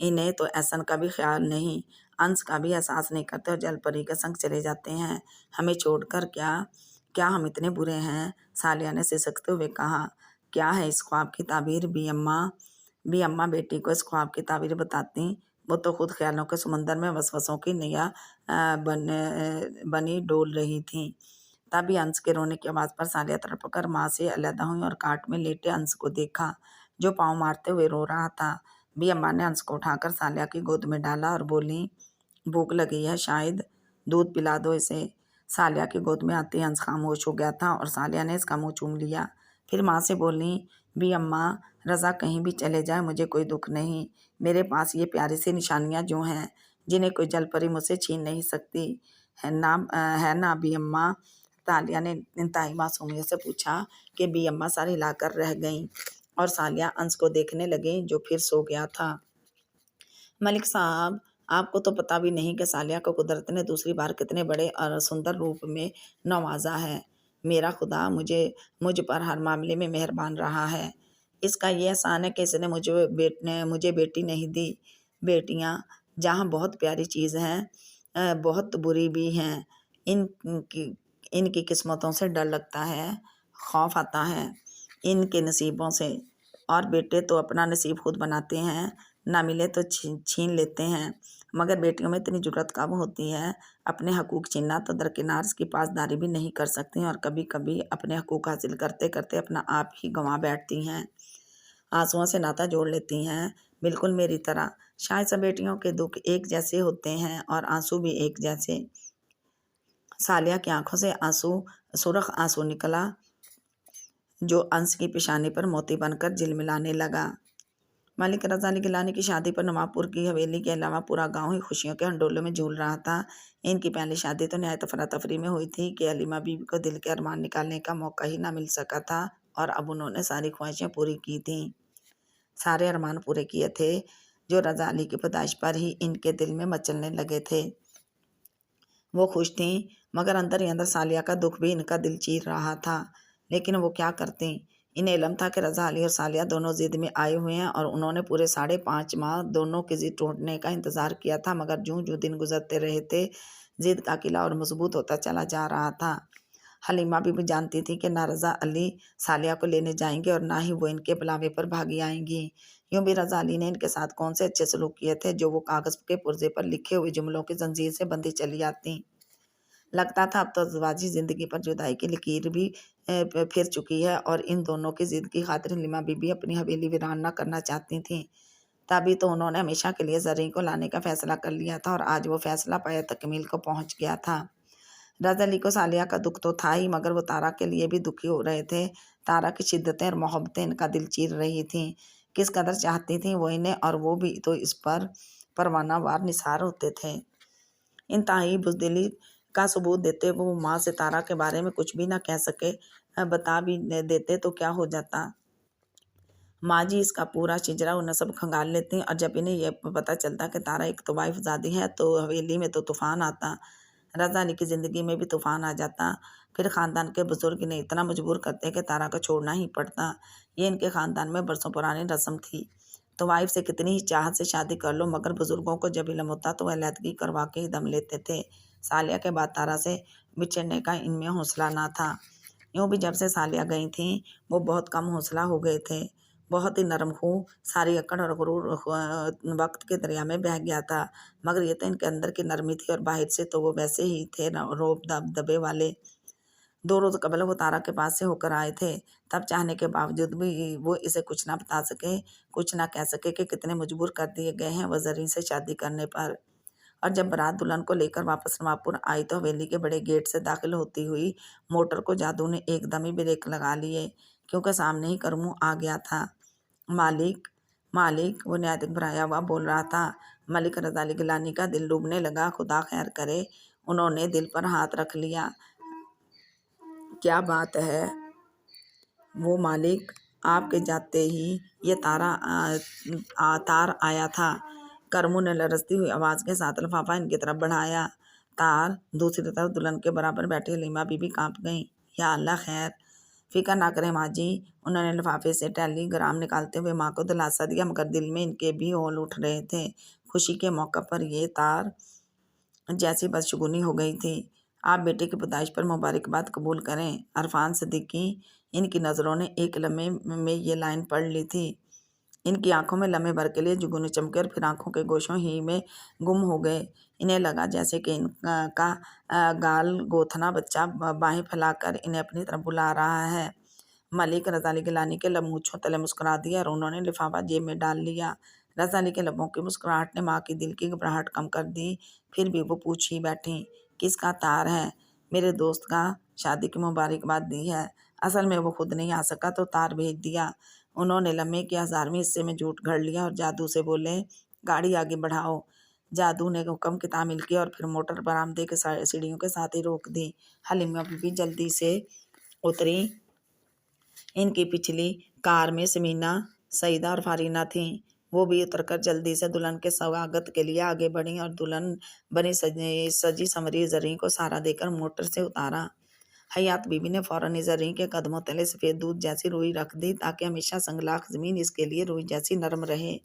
انہیں تو احسن کا بھی خیال نہیں، انس کا بھی احساس نہیں کرتے اور جل پری کے سنگ چلے جاتے ہیں ہمیں چھوڑ کر۔ کیا ہم اتنے برے ہیں؟ سالیہ نے سسکتے ہوئے کہا۔ کیا ہے اس خواب کی تعبیر بھی اماں؟ بھی اماں بیٹی کو اس خواب کی تعبیر بتاتی، وہ تو خود خیالوں کے سمندر میں وسوسوں کی نیا بنی ڈول رہی تھیں۔ تبھی انس کے رونے کی آواز پر سالیہ تڑپ کر ماں سے علیحدہ ہوئی اور کاٹ میں لیٹے انس کو دیکھا جو پاؤں مارتے ہوئے رو رہا تھا۔ بھی اماں نے انس کو اٹھا کر سالیہ کی گود میں ڈالا اور بولی، بھوک لگی ہے شاید، دودھ پلا دو اسے۔ سالیہ کی گود میں آتے انس خاموش ہو گیا تھا اور سالیہ نے اس کا منہ چوم لیا۔ پھر ماں سے بولی، بھی اماں رضا کہیں بھی چلے جائے مجھے کوئی دکھ نہیں، میرے پاس یہ پیاری سی نشانیاں جو ہیں جنہیں کوئی جل پری مجھ سے چھین نہیں سکتی، ہے نا بھی اماں؟ سالیہ نے انتہائی معصومیت سے پوچھا کہ بھی اماں سر ہلا کر رہ گئیں اور سالیہ انس کو دیکھنے لگیں جو پھر سو گیا تھا۔ ملک صاحب، آپ کو تو پتہ بھی نہیں کہ سالیہ کو قدرت نے دوسری بار کتنے بڑے اور سندر روپ میں نوازا ہے۔ میرا خدا مجھ پر ہر معاملے میں مہربان رہا ہے۔ اس کا یہ احسان ہے کہ اس نے مجھے بیٹی نہیں دی۔ بیٹیاں جہاں بہت پیاری چیز ہیں، بہت بری بھی ہیں۔ ان کی قسمتوں سے ڈر لگتا ہے، خوف آتا ہے ان کے نصیبوں سے، اور بیٹے تو اپنا نصیب خود بناتے ہیں، نہ ملے تو چھین لیتے ہیں، مگر بیٹیوں میں اتنی جرأت کب ہوتی ہے؟ اپنے حقوق چھیننا تو درکنار اس کی پاسداری بھی نہیں کر سکتی، اور کبھی کبھی اپنے حقوق حاصل کرتے کرتے اپنا آپ ہی گنوا بیٹھتی ہیں، آنسوؤں سے ناتا جوڑ لیتی ہیں، بالکل میری طرح۔ شاید سب بیٹیوں کے دکھ ایک جیسے ہوتے ہیں اور آنسو بھی ایک جیسے۔ سالیہ کی آنکھوں سے سرخ آنسو نکلا جو انس کی پیشانی پر موتی بن کر جلملانے لگا۔ ملک رضا علی گیلانی کی شادی پر نواب پور کی حویلی کے علاوہ پورا گاؤں ہی خوشیوں کے ہنڈولوں میں جھول رہا تھا۔ ان کی پہلی شادی تو نہایت افراتفری میں ہوئی تھی کہ حلیمہ بی بی کو دل کے ارمان نکالنے کا موقع ہی نہ مل سکا تھا، اور اب انہوں نے ساری خواہشیں پوری کی تھیں، سارے ارمان پورے کیے تھے جو رضا علی کی پیدائش پر ہی ان کے دل میں مچلنے لگے تھے۔ وہ خوش تھیں، مگر اندر ہی اندر سالیہ کا دکھ بھی ان کا دل چیر رہا تھا، لیکن وہ کیا کرتیں؟ انہیں علم تھا کہ رضا علی اور سالیہ دونوں ضد میں آئے ہوئے ہیں، اور انہوں نے پورے 5.5 ماہ دونوں کی ضد ٹوٹنے کا انتظار کیا تھا، مگر جوں جوں دن گزرتے رہے تھے ضد کا قلعہ اور مضبوط ہوتا چلا جا رہا تھا۔ حلیمہ بھی جانتی تھی کہ نہ رضا علی سالیہ کو لینے جائیں گے اور نہ ہی وہ ان کے بلاوے پر بھاگی آئیں گی۔ یوں بھی رضا علی نے ان کے ساتھ کون سے اچھے سلوک کیے تھے جو وہ کاغذ کے پرزے پر لکھے ہوئے جملوں کی زنجیر سے بندھی چلی آتی۔ لگتا تھا اب تو ازدواجی زندگی پر جدائی کی لکیر بھی پھر چکی ہے، اور ان دونوں کی ضد کی خاطر حلیمہ بی بی اپنی حویلی ویران نہ کرنا چاہتی تھیں۔ تبھی تو انہوں نے ہمیشہ کے لیے زریں کو لانے کا فیصلہ کر لیا تھا، اور آج وہ فیصلہ پایہ تکمیل کو پہنچ گیا تھا۔ رضا علی کو سالیہ کا دکھ تو تھا ہی، مگر وہ تارا کے لیے بھی دکھی ہو رہے تھے۔ تارا کی شدتیں اور محبتیں ان کا دل چیر رہی تھیں، کس قدر چاہتی تھیں وہ انہیں، اور وہ بھی تو اس پر پروانہ وار نثار ہوتے تھے۔ انتہائی بزدلی کا ثبوت دیتے وہ ماں ستارہ کے بارے میں کچھ بھی نہ کہہ سکے، بتا بھی دیتے تو کیا ہو جاتا؟ ماں جی اس کا پورا شجرہ و نسب کھنگال لیتی، اور جب انہیں یہ پتہ چلتا کہ تارا ایک طوائف زادی ہے تو حویلی میں تو طوفان آتا، رضا علی کی زندگی میں بھی طوفان آ جاتا۔ پھر خاندان کے بزرگ انہیں اتنا مجبور کرتے کہ تارا کو چھوڑنا ہی پڑتا۔ یہ ان کے خاندان میں برسوں پرانی رسم تھی۔ طوائف سے کتنی ہی چاہت سے شادی کر لو، مگر بزرگوں کو جب علم ہوتا تو وہ علیحدگی کروا کے ہی دم لیتے تھے۔ سالیہ کے بعد تارا سے بچھڑنے کا ان میں حوصلہ نہ تھا۔ یوں بھی جب سے سالیہ گئی تھیں وہ بہت کم حوصلہ ہو گئے تھے، بہت ہی نرم خو، ساری اکڑ اور غرور وقت کے دریا میں بہہ گیا تھا، مگر یہ تو ان کے اندر کی نرمی تھی، اور باہر سے تو وہ ویسے ہی تھے روب دبے والے۔ 2 روز قبل وہ تارا کے پاس سے ہو کر آئے تھے، تب چاہنے کے باوجود بھی وہ اسے کچھ نہ بتا سکے، کچھ نہ کہہ سکے کہ کتنے مجبور کر دیے گئے ہیں وہ زریں سے شادی کرنے پر۔ اور جب بارات دلہن کو لے کر واپس نواب پور آئی تو حویلی کے بڑے گیٹ سے داخل ہوتی ہوئی موٹر کو جادو نے ایک دم ہی بریک لگا لیے، کیونکہ سامنے ہی کرمو آ گیا تھا۔ مالک مالک، وہ نہایت گھبرایا ہوا بول رہا تھا۔ ملک رضا علی گیلانی کا دل ڈوبنے لگا۔ خدا خیر کرے، انہوں نے دل پر ہاتھ رکھ لیا۔ کیا بات ہے؟ وہ مالک، آپ کے جاتے ہی یہ تار آیا تھا۔ کرمو نے لرزتی ہوئی آواز کے ساتھ لفافہ ان کی طرف بڑھایا۔ تار؟ دوسری طرف دلہن کے برابر بیٹھی حلیمہ بی بی کانپ گئیں۔ یا اللہ خیر! فکر نہ کریں ماں جی، انہوں نے لفافے سے ٹیلی گرام نکالتے ہوئے ماں کو دلاسا دیا، مگر دل میں ان کے بھی ہول اٹھ رہے تھے۔ خوشی کے موقع پر یہ تار جیسی بدشگونی ہو گئی تھی۔ آپ بیٹے کی پیدائش پر مبارکباد قبول کریں۔ عرفان صدیقی، ان کی نظروں نے ایک لمحے میں یہ لائن پڑھ لی تھی۔ ان کی آنکھوں میں لمحے بھر کے لیے جگنو چمکے اور پھر آنکھوں کے گوشوں ہی میں گم ہو گئے۔ انہیں لگا جیسے کہ ان کا گال گوتھنا بچہ باہیں پھیلا کر انہیں اپنی طرف بلا رہا ہے۔ ملک رضا علی گیلانی کے لب مونچھوں تلے مسکرا دیے اور انہوں نے لفافہ جیب میں ڈال لیا۔ رضا علی کے لبوں کی مسکراہٹ نے ماں کی دل کی گھبراہٹ کم کر دی، پھر بھی وہ پوچھ ہی بیٹھیں، کس کا تار ہے؟ میرے دوست کا شادی کی مبارکباد دی ہے، اصل میں وہ خود نہیں آ سکا تو تار بھیج دیا۔ انہوں نے لمحے کے 1000ویں حصے میں جھوٹ گھڑ لیا اور جادو سے بولے، گاڑی آگے بڑھاؤ۔ جادو نے حکم کی تعمیل کی اور پھر موٹر برآمدے کے سیڑھیوں کے ساتھ ہی روک دی۔ حلیمہ بی بی جلدی سے اتری۔ ان کی پچھلی کار میں سمینہ، سعیدہ اور فارینہ تھیں۔ وہ بھی اتر کر جلدی سے دلہن کے سواگت کے لیے آگے بڑھیں اور دلہن بنی سجی سنوری زریں کو سہارا دے کر موٹر سے اتارا۔ حیات بی بی نے فوراً ہی زریں کے قدموں تلے سفید دودھ جیسی روئی رکھ دی تاکہ ہمیشہ سنگلاخ زمین اس کے لیے روئی جیسی نرم رہے۔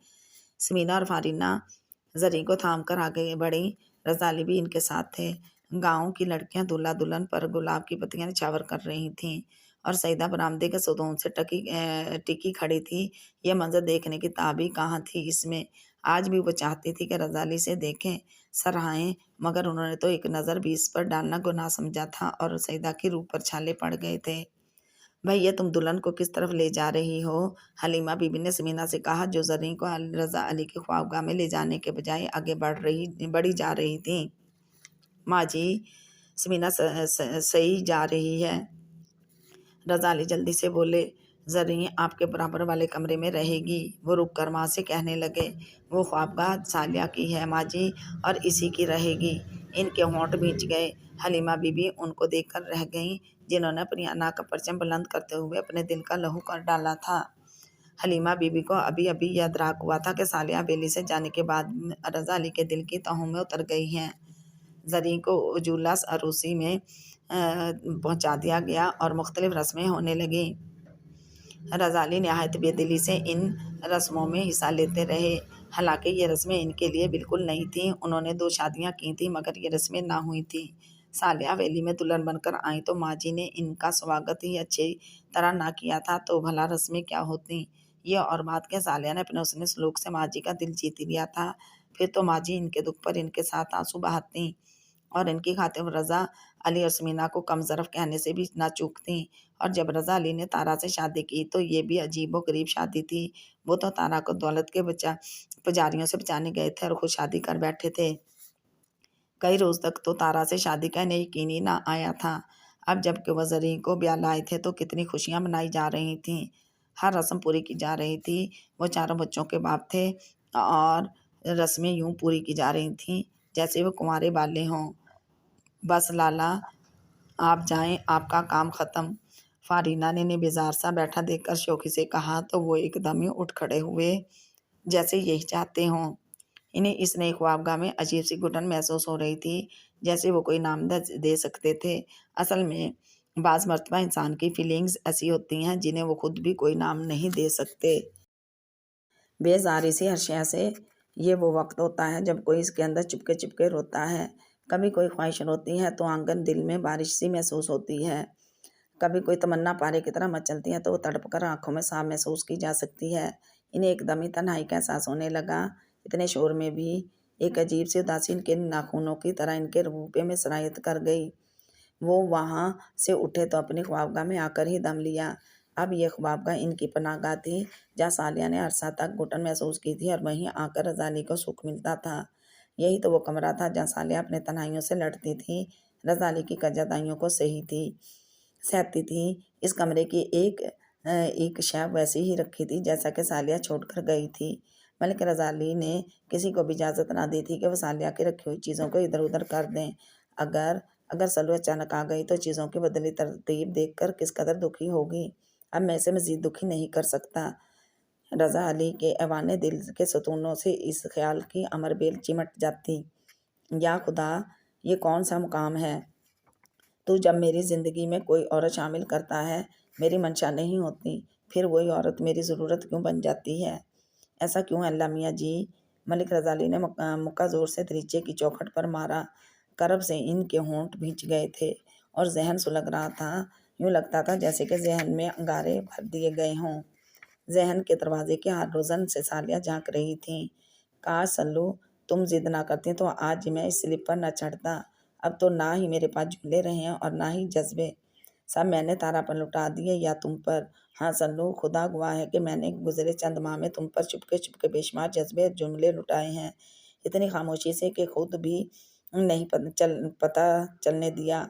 سمینہ اور فارینہ زریں کو تھام کر آگے بڑھیں۔ رضا علی بھی ان کے ساتھ تھے۔ گاؤں کی لڑکیاں دولہا دلہن پر گلاب کی پتیاں نچھاور کر رہی تھیں اور سعیدہ برآمدے کے ستون سے ٹکی کھڑی تھی۔ یہ منظر دیکھنے کی تعبیر کہاں تھی اس میں؟ آج بھی وہ چاہتی تھی کہ رضا علی سے دیکھیں، سراہیں، مگر انہوں نے تو ایک نظر بھی اس پر ڈالنا گناہ سمجھا تھا اور سعیدہ کی روح پر چھالے پڑ گئے تھے۔ بھیا تم دلہن کو کس طرف لے جا رہی ہو؟ حلیمہ بی بی نے سمینہ سے کہا، جو زرین کو رضا علی کے خوابگاہ میں لے جانے کے بجائے آگے بڑھی جا رہی تھی۔ ماں جی، سمینہ صحیح جا رہی ہے۔ رضا علی جلدی سے بولے، زرین آپ کے برابر والے کمرے میں رہے گی۔ وہ رک کر ماں سے کہنے لگے، وہ خوابگاہ صالیہ کی ہے ماں جی، اور اسی کی رہے گی۔ ان کے ہونٹ بھیج گئے۔ حلیمہ بی بی ان کو دیکھ کر رہ گئیں جنہوں نے اپنی انا کا پرچم بلند کرتے ہوئے اپنے دل کا لہو کر ڈالا تھا۔ حلیمہ بی بی کو ابھی ابھی یہ ادراک ہوا تھا کہ صالیہ حویلی سے جانے کے بعد رضا علی کے دل کی تہوں میں اتر گئی ہیں۔ زرین کو اجلاس عروسی میں پہنچا دیا گیا اور مختلف رسمیں ہونے لگیں۔ رضا علی نہایت بے دلی سے ان رسموں میں حصہ لیتے رہے، حالانکہ یہ رسمیں ان کے لیے بالکل نئی تھیں۔ انہوں نے 2 شادیاں کی تھیں مگر یہ رسمیں نہ ہوئی تھیں۔ صالیہ حویلی میں دلہن بن کر آئیں تو ماں جی نے ان کا سواگت ہی اچھی طرح نہ کیا تھا تو بھلا رسمیں کیا ہوتیں؟ یہ اور بات کہ صالیہ نے اپنے حسن سلوک سے ماں جی کا دل جیت لیا تھا، پھر تو ماں جی ان کے دکھ پر ان کے ساتھ آنسو بہاتیں اور ان کی خاطر رضا علی اور سمینہ کو کم ظرف کہنے سے بھی نہ چوکتیں۔ اور جب رضا علی نے تارا سے شادی کی تو یہ بھی عجیب و غریب شادی تھی۔ وہ تو تارا کو دولت کے پجاریوں سے بچانے گئے تھے اور خود شادی کر بیٹھے تھے۔ کئی روز تک تو تارا سے شادی کا یقین ہی نہ آیا تھا۔ اب جب کہ وہ زرین کو بیاہ لائے تھے تو کتنی خوشیاں منائی جا رہی تھیں، ہر رسم پوری کی جا رہی تھی۔ وہ 4 بچوں کے باپ تھے اور رسمیں یوں پوری کی جا رہی تھیں جیسے وہ کنوارے بالے ہوں۔ بس لالا آپ جائیں، آپ کا کام ختم۔ فارینہ نے انہیں بیزار سا بیٹھا دیکھ کر شوخی سے کہا تو وہ ایک دم ہی اٹھ کھڑے ہوئے جیسے یہی چاہتے ہوں۔ انہیں اس نئے خوابگاہ میں عجیب سی گھٹن محسوس ہو رہی تھی، جیسے وہ کوئی نام دے سکتے تھے۔ اصل میں بعض مرتبہ انسان کی فیلنگز ایسی ہوتی ہیں جنہیں وہ خود بھی کوئی نام نہیں دے سکتے۔ بیزاری سی ہر شے سے یہ وہ وقت ہوتا ہے جب کوئی اس کے اندر چپکے روتا ہے۔ کبھی کوئی خواہش روتی ہے تو آنگن دل میں بارش سی محسوس ہوتی ہے، کبھی کوئی تمنا پارے کی طرح مچلتی ہے تو وہ تڑپ کر آنکھوں میں صاف محسوس کی جا سکتی ہے۔ انہیں ایک دم ہی تنہائی کا احساس ہونے لگا۔ اتنے شور میں بھی ایک عجیب سی اداسی ان کے ناخنوں کی طرح ان کے روپے میں سرایت کر گئی۔ وہ وہاں سے اٹھے تو اپنی خوابگاہ میں آ کر ہی دم لیا۔ اب یہ خوابگاہ ان کی پناہ گاہ تھی جہاں صالیہ نے عرصہ تک گھٹن محسوس کی تھی اور وہیں آ کر رضا علی کو سکھ ملتا تھا۔ یہی تو وہ کمرہ تھا جہاں صالیہ اپنے تنہائیوں سے لڑتی تھی، رضا علی کی کجادائیوں کو سہتی تھی۔ اس کمرے کی ایک شے ویسی ہی رکھی تھی جیسا کہ صالیہ چھوڑ کر گئی تھی، بلکہ رضا علی نے کسی کو بھی اجازت نہ دی تھی کہ وہ صالیہ کی رکھی ہوئی چیزوں کو ادھر ادھر کر دیں۔ اگر سلو اچانک آ گئی تو چیزوں کی بدلی ترتیب دیکھ کر کس قدر دکھی ہوگی۔ اب میں اسے مزید دکھی نہیں کر سکتا۔ رضا علی کے ایوان دل کے ستونوں سے اس خیال کی امر بیل چمٹ جاتی، یا خدا، یہ کون سا مقام ہے؟ تو جب میری زندگی میں کوئی عورت شامل کرتا ہے میری منشا نہیں ہوتی، پھر وہی عورت میری ضرورت کیوں بن جاتی ہے؟ ایسا کیوں ہے اللہ میاں جی؟ ملک رضا علی نے مکہ زور سے دریچے کی چوکھٹ پر مارا۔ کرب سے ان کے ہونٹ بھیج گئے تھے اور ذہن سلگ رہا تھا، یوں لگتا تھا جیسے کہ ذہن میں انگارے بھر دیے گئے ہوں۔ ذہن کے دروازے کے ہر روزن سے صالیہ جھانک رہی تھیں۔ کاش سلو تم ضد نہ کرتی تو آج میں اس سلپ پر نہ چڑھتا۔ اب تو نہ ہی میرے پاس جھولے رہے اور نہ ہی جذبے، سب میں نے تارا پر لٹا دیے یا تم پر۔ ہاں سلو، خدا گواہ ہے کہ میں نے گزرے چند ماہ میں تم پر چپکے بے شمار جذبے جملے لٹائے ہیں، اتنی خاموشی سے کہ خود بھی نہیں پتہ چلنے دیا۔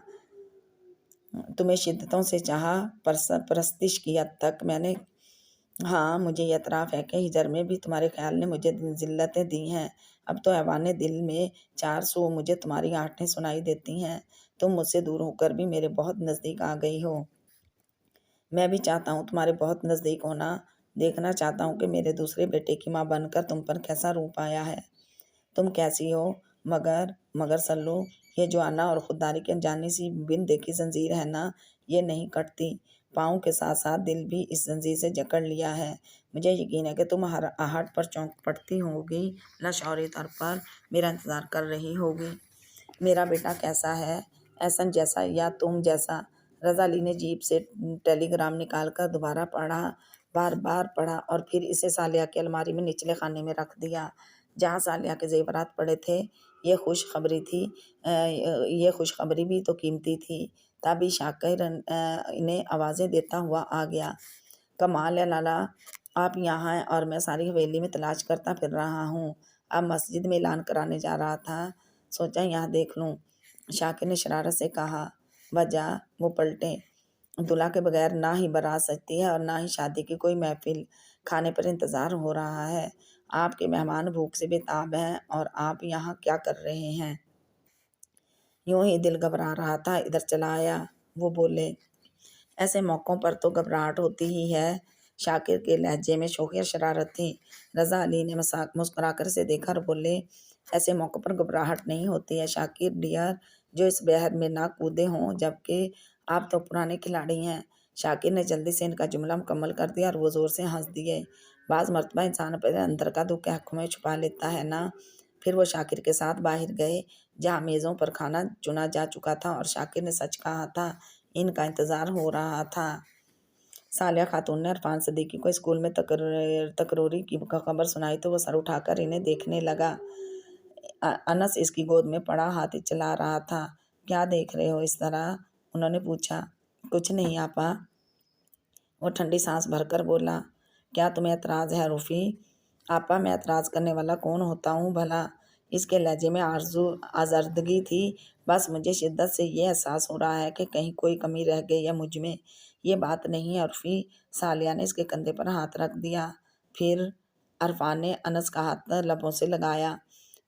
تمہیں شدتوں سے چاہا، پرستش کی حد تک میں نے۔ ہاں مجھے یہ اعتراف ہے کہ ہجر میں بھی تمہارے خیال نے مجھے ذلتیں دی ہیں۔ اب تو ایوان دل میں 4 سو مجھے تمہاری آہٹیں سنائی دیتی ہیں۔ تم مجھ سے دور ہو کر بھی میرے بہت نزدیک آ گئی ہو۔ میں بھی چاہتا ہوں تمہارے بہت نزدیک ہونا، دیکھنا چاہتا ہوں کہ میرے دوسرے بیٹے کی ماں بن کر تم پر کیسا روپ آیا ہے، تم کیسی ہو۔ مگر سلو، یہ جو انا اور خودداری کی انجانی سی بن دیکھی زنجیر ہے نا، یہ نہیں کٹتی۔ پاؤں کے ساتھ ساتھ دل بھی اس زنجیر سے جکڑ لیا ہے۔ مجھے یقین ہے کہ تم ہر آہٹ پر چونک پڑتی ہوگی، لاشعوری طور پر میرا انتظار کر رہی ہوگی۔ میرا بیٹا کیسا ہے، احسن جیسا یا تم جیسا؟ رضا علی نے جیب سے ٹیلی گرام نکال کر دوبارہ پڑھا، بار بار پڑھا اور پھر اسے صالحہ کی الماری میں نچلے خانے میں رکھ دیا جہاں صالحہ کے زیورات پڑے تھے۔ یہ خوشخبری بھی تو قیمتی تھی۔ تبھی شاکر انہیں آوازیں دیتا ہوا آ گیا۔ کمال ہے لالا، آپ یہاں ہیں اور میں ساری حویلی میں تلاش کرتا پھر رہا ہوں۔ اب مسجد میں اعلان کرانے جا رہا تھا، سوچا یہاں دیکھ لوں۔ شاکر نے شرارت سے کہا۔ وجہ؟ وہ پلٹے۔ دلہا کے بغیر نہ ہی بارات سجتی ہے اور نہ ہی شادی کی کوئی محفل۔ کھانے پر انتظار ہو رہا ہے۔ آپ کے مہمان بھوک سے بے-تاب ہیں اور آپ یہاں کیا کر رہے ہیں؟ یوں ہی دل گھبرا رہا تھا، ادھر چلا آیا۔ وہ بولے۔ ایسے موقعوں پر تو گھبراہٹ ہوتی ہی ہے۔ شاکر کے لہجے میں شوخی اور شرارت تھی۔ رضا علی نے مسکرا کر اسے دیکھا اور بولے، ایسے موقع پر گھبراہٹ نہیں ہوتی ہے شاکر ڈیئر، جو اس بحر میں نہ کودے ہوں، جبکہ آپ تو پرانے کھلاڑی ہیں۔ شاکر نے جلدی سے ان کا جملہ مکمل کر دیا اور وہ زور سے ہنس دیے۔ بعض مرتبہ انسان اپنے اندر کا دکھ آنکھوں میں چھپا لیتا ہے نا۔ پھر وہ شاکر کے ساتھ باہر گئے جہاں میزوں پر کھانا چنا جا چکا تھا اور شاکر نے سچ کہا تھا، ان کا انتظار ہو رہا تھا۔ صالحہ خاتون نے عرفان صدیقی کو اسکول میں تقرری کی خبر سنائی تو وہ سر اٹھا کر انہیں دیکھنے لگا۔ انس اس کی گود میں پڑا ہاتھ چلا رہا تھا۔ کیا دیکھ رہے ہو اس طرح؟ انہوں نے پوچھا۔ کچھ نہیں آپا، وہ ٹھنڈی سانس بھر کر بولا۔ کیا تمہیں اعتراض ہے روفی؟ آپا، میں اعتراض کرنے والا کون ہوتا ہوں بھلا؟ اس کے لہجے میں آزردگی تھی۔ بس مجھے شدت سے یہ احساس ہو رہا ہے کہ کہیں کوئی کمی رہ گئی ہے مجھ میں۔ یہ بات نہیں ہے عرفی۔ صالحہ نے اس کے کندھے پر ہاتھ رکھ دیا۔ پھر عرفان نے انس کا ہاتھ لبوں سے لگایا۔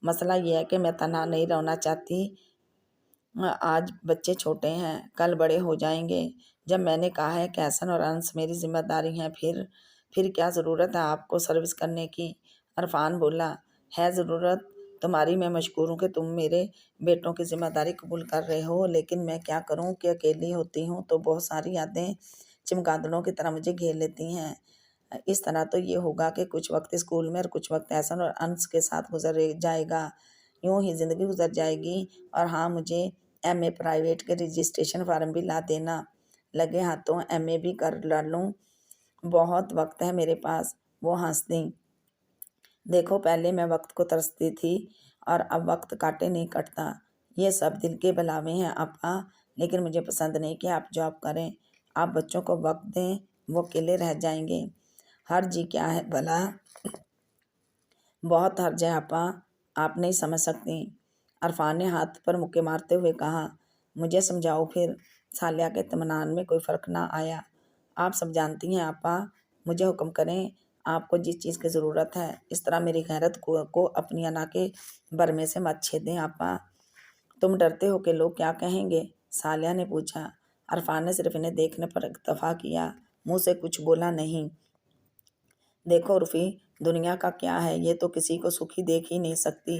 مسئلہ یہ ہے کہ میں تنہا نہیں رہنا چاہتی۔ آج بچے چھوٹے ہیں، کل بڑے ہو جائیں گے۔ جب میں نے کہا ہے کہ حسن اور انس میری ذمہ داری ہیں، پھر کیا ضرورت ہے آپ کو سروس کرنے کی؟ عرفان بولا۔ ہے ضرورت تمہاری، میں مشکور ہوں کہ تم میرے بیٹوں کی ذمہ داری قبول کر رہے ہو، لیکن میں کیا کروں کہ اکیلی ہوتی ہوں تو بہت ساری یادیں چمگادڑوں کی طرح مجھے گھیر لیتی ہیں۔ اس طرح تو یہ ہوگا کہ کچھ وقت اسکول میں اور کچھ وقت حسن اور انس کے ساتھ گزر جائے گا، یوں ہی زندگی گزر جائے گی۔ اور ہاں، مجھے ایم اے پرائیویٹ کے رجسٹریشن فارم بھی لا دینا، لگے ہاتھوں ایم اے بھی کر لوں، بہت وقت ہے میرے پاس۔ وہ ہنس دیں۔ دیکھو، پہلے میں وقت کو ترستی تھی اور اب وقت کاٹے نہیں کٹتا۔ یہ سب دل کے بہلاوے ہیں آپا، لیکن مجھے پسند نہیں کہ آپ جاب کریں۔ آپ بچوں کو وقت دیں، وہ اکیلے رہ جائیں گے۔ حرج ہی کیا ہے بھلا؟ بہت حرج ہے آپا، آپ نہیں سمجھ سکتی۔ عرفان نے ہاتھ پر مکے مارتے ہوئے کہا۔ مجھے سمجھاؤ پھر۔ صالحہ کے اطمینان میں کوئی فرق نہ آیا۔ آپ سب جانتی ہیں آپا، مجھے حکم کریں آپ کو جس چیز کی ضرورت ہے۔ اس طرح میری غیرت کو اپنی انا کے برمے سے مت چھیدیں آپا۔ تم ڈرتے ہو کہ لوگ کیا کہیں گے؟ صالحہ نے پوچھا۔ عرفان نے صرف انہیں دیکھنے پر اکتفا کیا، منہ سے کچھ بولا نہیں۔ دیکھو عرفی، دنیا کا کیا ہے، یہ تو کسی کو سکھی دیکھ ہی نہیں سکتی۔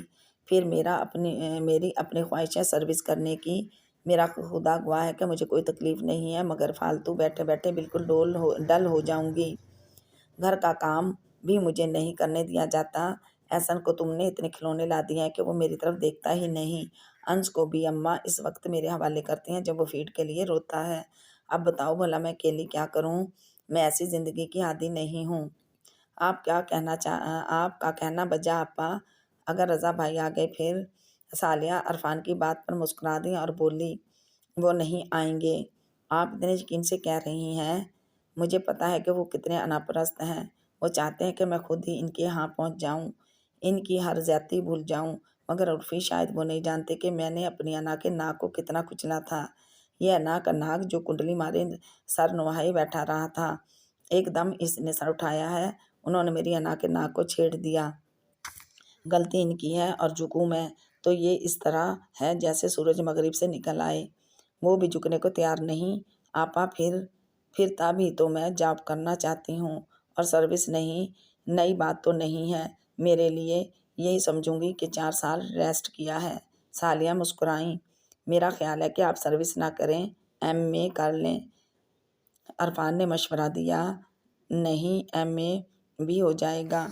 پھر میری اپنی خواہش ہے سروس کرنے کی۔ میرا خدا گواہ ہے کہ مجھے کوئی تکلیف نہیں ہے، مگر فالتو بیٹھے بیٹھے بالکل ڈل ہو جاؤں گی۔ گھر کا کام بھی مجھے نہیں کرنے دیا جاتا۔ احسن کو تم نے اتنے کھلونے لا دیے ہیں کہ وہ میری طرف دیکھتا ہی نہیں۔ انس کو بھی اماں اس وقت میرے حوالے کرتی ہیں جب وہ فیڈ کے لیے روتا ہے۔ اب بتاؤ بھلا میں اکیلی کیا کروں؟ میں ایسی زندگی کی عادی نہیں ہوں۔ آپ کا کہنا بجا آپا۔ اگر رضا بھائی آ گئے پھر؟ صالحہ عرفان کی بات پر مسکرا دی اور بولی۔ وہ نہیں آئیں گے۔ آپ اتنے یقین سے کہہ رہی ہیں؟ مجھے پتا ہے کہ وہ کتنے انا پرست ہیں۔ وہ چاہتے ہیں کہ میں خود ہی ان کے یہاں پہنچ جاؤں، ان کی ہر زیادتی بھول جاؤں، مگر عرفی شاید وہ نہیں جانتے کہ میں نے اپنی انا کے ناک کو کتنا کچلا تھا۔ یہ انا کا ناک جو کنڈلی مارے سر نوائے بیٹھا رہا تھا، ایک دم اس نے سر اٹھایا ہے، انہوں نے میری انا کے ناک کو چھیڑ دیا۔ غلطی ان کی ہے اور جھکوں میں تو یہ اس طرح ہے جیسے سورج مغرب سے نکل آئے۔ وہ بھی جھکنے کو تیار نہیں۔ آپا پھر تبھی تو میں جاب کرنا چاہتی ہوں اور سروس نہیں۔ نئی بات تو نہیں ہے میرے لیے، یہی سمجھوں گی کہ 4 سال ریسٹ کیا ہے۔ صالحہ مسکرائیں۔ میرا خیال ہے کہ آپ سروس نہ کریں، ایم اے کر لیں۔ عرفان نے مشورہ دیا۔ نہیں، ایم اے بھی ہو جائے گا۔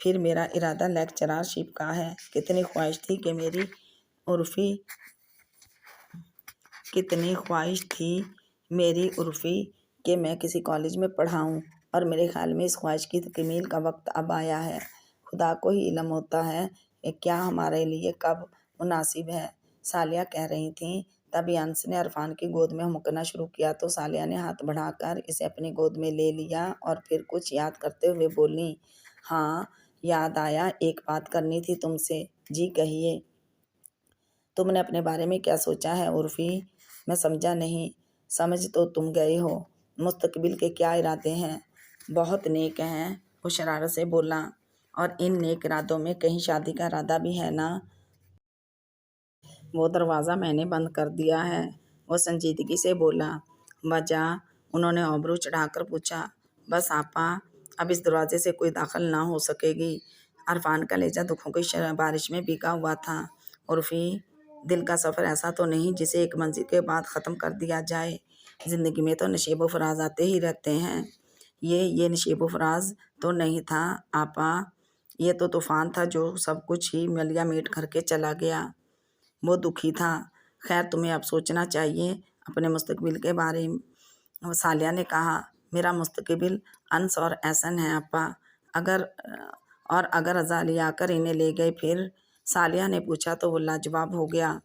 پھر میرا ارادہ لیکچرر شپ کا ہے۔ کتنی خواہش تھی میری عرفی کہ میں کسی کالج میں پڑھاؤں، اور میرے خیال میں اس خواہش کی تکمیل کا وقت اب آیا ہے۔ خدا کو ہی علم ہوتا ہے کہ کیا ہمارے لیے کب مناسب ہے، ثالیہ کہہ رہی تھیں۔ تبھی انس نے عرفان کی گود میں ہمکنا شروع کیا تو ثالیہ نے ہاتھ بڑھا کر اسے اپنی گود میں لے لیا اور پھر کچھ یاد کرتے ہوئے بولیں، ہاں یاد آیا، ایک بات کرنی تھی تم سے۔ جی کہیے۔ تم نے اپنے بارے میں کیا سوچا ہے عرفی؟ میں سمجھا نہیں۔ سمجھ تو تم گئے ہو، مستقبل کے کیا ارادے ہیں؟ بہت نیک ہیں، وہ شرارت سے بولا، اور ان نیک ارادوں میں کہیں شادی کا ارادہ بھی ہے نا؟ وہ دروازہ میں نے بند کر دیا ہے، وہ سنجیدگی سے بولا۔ وجہ؟ انہوں نے آبرو چڑھا کر پوچھا۔ بس آپا، اب اس دروازے سے کوئی داخل نہ ہو سکے گی۔ عرفان کا لہجہ دکھوں کی بارش میں بھیگا ہوا تھا۔ عرفی، دل کا سفر ایسا تو نہیں جسے ایک منزل کے بعد ختم کر دیا جائے۔ زندگی میں تو نشیب و فراز آتے ہی رہتے ہیں۔ یہ نشیب و فراز تو نہیں تھا آپا، یہ تو طوفان تھا جو سب کچھ ہی ملیا میٹ کر کے چلا گیا۔ وہ دکھی تھا۔ خیر تمہیں اب سوچنا چاہیے اپنے مستقبل کے بارے میں، ثالیہ نے کہا۔ میرا مستقبل انس اور احسن ہے آپا، اگر ازالی آ کر انہیں لے گئے پھر؟ ثالیہ نے پوچھا تو وہ لاجواب ہو گیا۔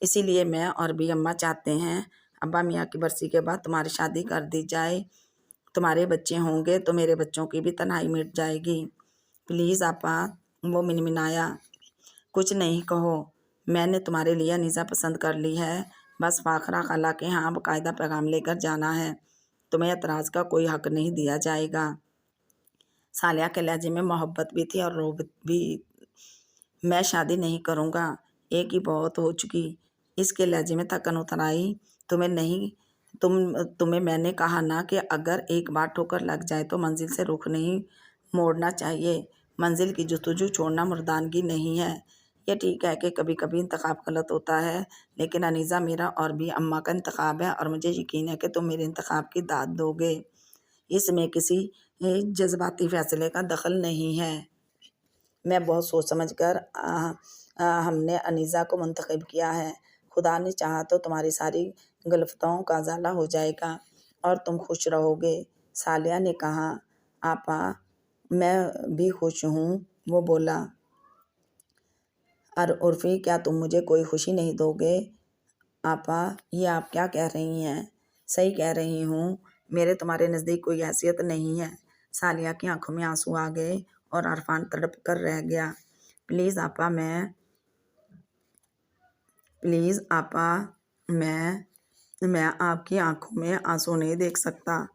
اسی لیے میں اور بھی اماں چاہتے ہیں ابا میاں کی برسی کے بعد تمہاری شادی کر دی جائے۔ تمہارے بچے ہوں گے تو میرے بچوں کی بھی تنہائی مٹ جائے گی۔ پلیز آپا، وہ منمنایا۔ کچھ نہیں کہو، میں نے تمہارے لیے انیسہ پسند کر لی ہے، بس فاخرہ خالہ کے ہاں باقاعدہ پیغام لے کر جانا ہے، تمہیں اعتراض کا کوئی حق نہیں دیا جائے گا۔ ثالیہ کے لہجے میں محبت بھی تھی اور رغبت بھی۔ میں شادی نہیں کروں گا، ایک ہی بہت ہو چکی۔ اس کے لہجے میں تھکن اتر آئی۔ تمہیں میں نے کہا نا کہ اگر ایک بار ٹھوکر لگ جائے تو منزل سے رخ نہیں موڑنا چاہیے۔ منزل کی جستجو چھوڑنا مردانگی نہیں ہے۔ یہ ٹھیک ہے کہ کبھی کبھی انتخاب غلط ہوتا ہے، لیکن انیسہ میرا اور بھی اماں کا انتخاب ہے، اور مجھے یقین ہے کہ تم میرے انتخاب کی داد دو گے۔ اس میں کسی جذباتی فیصلے کا دخل نہیں ہے۔ میں بہت سوچ سمجھ کر ہم نے انیسہ کو منتخب کیا ہے۔ خدا نے چاہا تو تمہاری ساری غلطیوں کا ازالہ ہو جائے گا اور تم خوش رہو گے۔ ثالیہ نے کہا۔ آپا، میں بھی خوش ہوں، وہ بولا۔ عرفی، کیا تم مجھے کوئی خوشی نہیں دو گے؟ آپا، یہ آپ کیا کہہ رہی ہیں؟ صحیح کہہ رہی ہوں، میرے تمہارے نزدیک کوئی حیثیت نہیں ہے۔ ثالیہ کی آنکھوں میں آنسو آ گئے اور عرفان تڑپ کر رہ گیا۔ پلیز آپا، میں آپ کی آنکھوں میں آنسو نہیں دیکھ سکتا۔